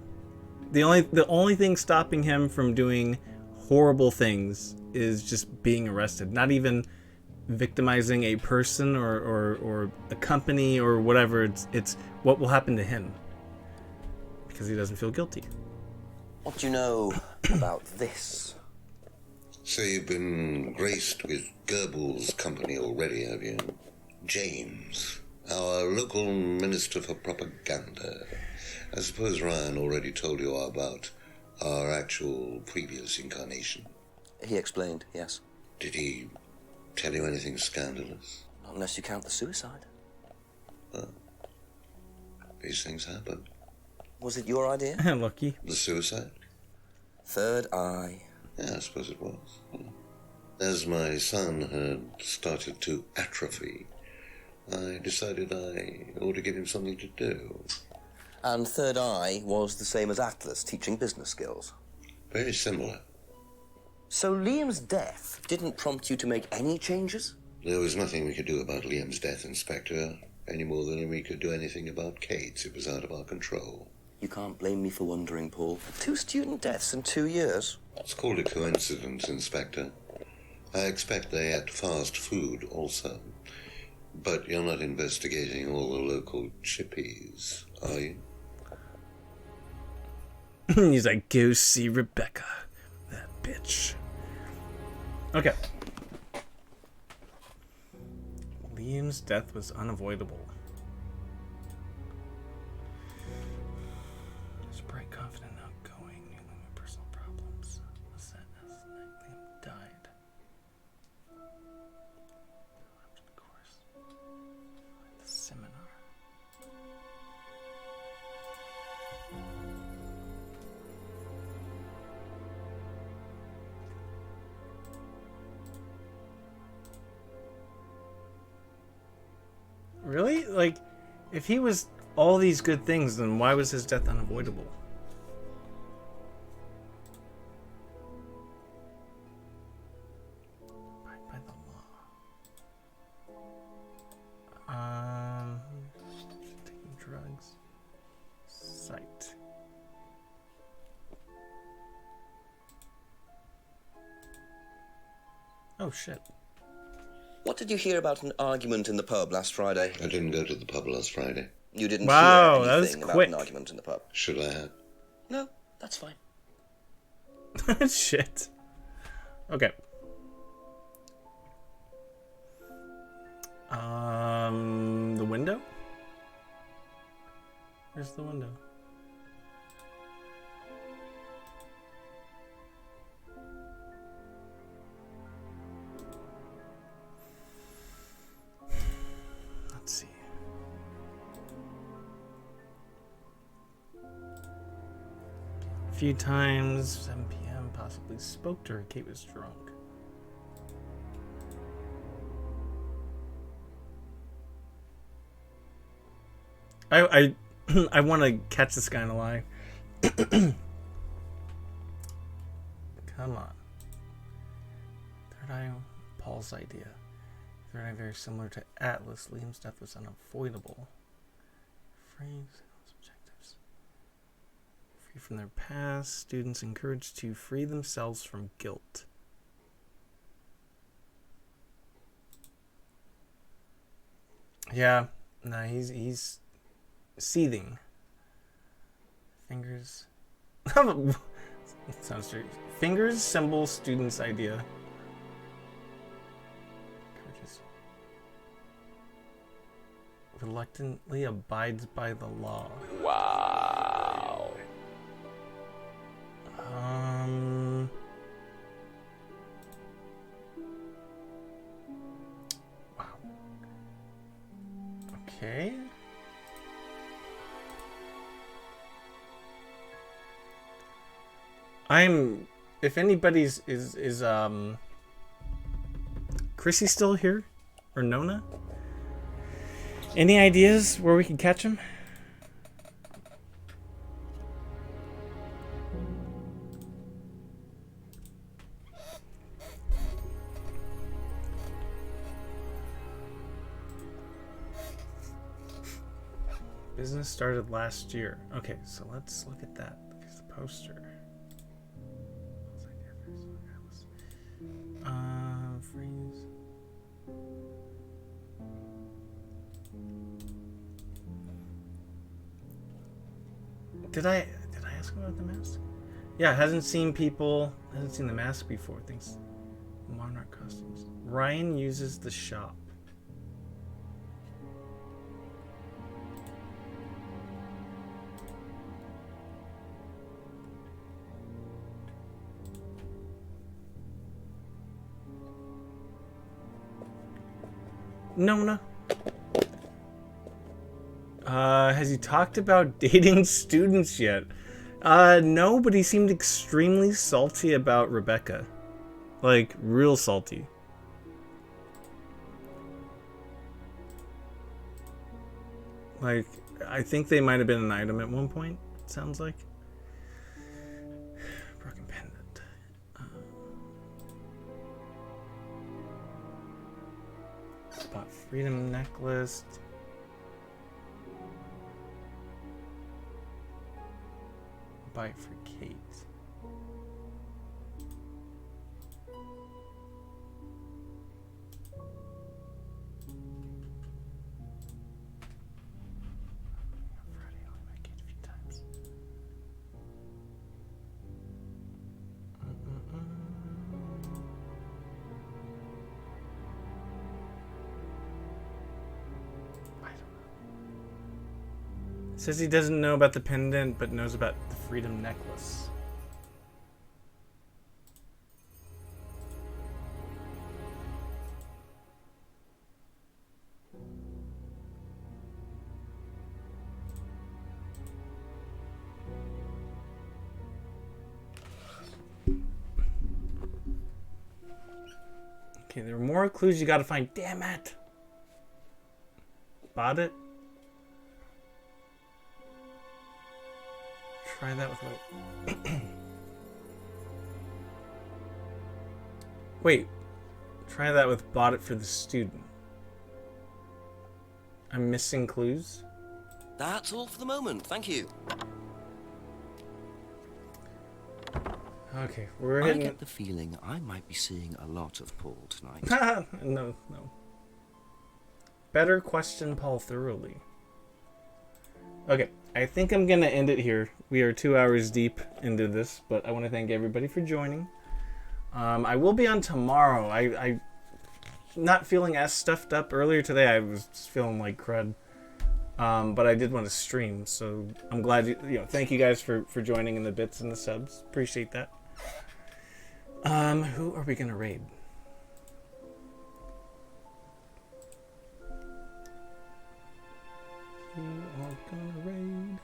The only thing stopping him from doing horrible things is just being arrested. Not even victimizing a person or a company or whatever. It's what will happen to him because he doesn't feel guilty. What do you know about this? So you've been graced with Goebbels' company already, have you? James, our local minister for propaganda. I suppose Ryan already told you about our actual previous incarnation. He explained, yes. Did he tell you anything scandalous? Not unless you count the suicide. Well, these things happen. Was it your idea? Lucky. The suicide? Third eye. Yeah, I suppose it was. As my son had started to atrophy, I decided I ought to give him something to do. And Third Eye was the same as Atlas, teaching business skills. Very similar. So Liam's death didn't prompt you to make any changes? There was nothing we could do about Liam's death, Inspector, any more than we could do anything about Kate's. It was out of our control. You can't blame me for wondering, Paul. 2 student deaths in 2 years. It's called a coincidence, Inspector. I expect they ate fast food also. But you're not investigating all the local chippies, are you? He's like, go see Rebecca. That bitch. Okay. Liam's death was unavoidable. He's bright, confident, outgoing, knew Liam personal problems. Was that as Liam died? After the course. The seminar. Really? Like, if he was all these good things, then why was his death unavoidable? By the law. Taking drugs. Sight. Oh shit. What did you hear about an argument in the pub last Friday? I didn't go to the pub last Friday. You didn't Wow, hear anything that was about quick. an argument in the pub? Should I have? No, that's fine. Shit. Okay. The window? Where's the window? Let's see. A few times, 7 p.m., possibly spoke to her. Kate was drunk. I want to catch this guy in a lie. Come on. Third Eye, Paul's idea. Third Eye very similar to Atlas. Liam's death was unavoidable. Phrase, objectives. Free from their past. Students encouraged to free themselves from guilt. Yeah, no, he's seething. Fingers. Sounds strange. Fingers symbol student's idea. Encourages. Reluctantly abides by the law. Wow. Wow. Okay. If anybody's is Chrissy still here? Or Nona? Any ideas where we can catch him? Business started last year. Okay, so let's look at that. Here's the poster. Freeze. Did I ask him about the mask? Yeah, hasn't seen the mask before. Thinks Monarch costumes. Ryan uses the shop. Nona. Has he talked about dating students yet? No, but he seemed extremely salty about Rebecca. Like, real salty. Like, I think they might have been an item at one point, it sounds like. Broken pendant. Spot freedom necklace. Buy it for Kate. Friday, I'll buy Kate a few times. Says he doesn't know about the pendant, but knows about the freedom necklace. Okay, there are more clues you gotta find. Damn it! Bought it? Try that with like... Wait. Try that with bought it for the student. I'm missing clues? That's all for the moment, thank you. Okay, we're I hitting... get the feeling I might be seeing a lot of Paul tonight. No. Better question Paul thoroughly. Okay, I think I'm gonna end it here. We are 2 hours deep into this, but I want to thank everybody for joining. I will be on tomorrow. I not feeling as stuffed up earlier today. I was just feeling like crud. But I did want to stream, so I'm glad thank you guys for joining in the bits and the subs. Appreciate that. Who are we gonna raid? Who are gonna raid?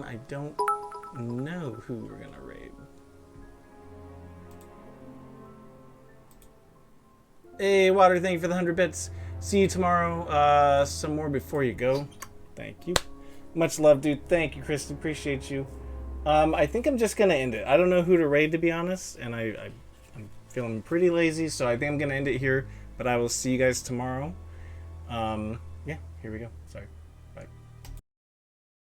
I don't know who we're gonna raid. Hey, Water, thank you for the 100 bits. See you tomorrow. Some more before you go. Thank you. Much love, dude. Thank you, Kristen. Appreciate you. I think I'm just gonna end it. I don't know who to raid, to be honest, and I'm feeling pretty lazy, so I think I'm gonna end it here. But I will see you guys tomorrow. Yeah, here we go. Sorry. Bye.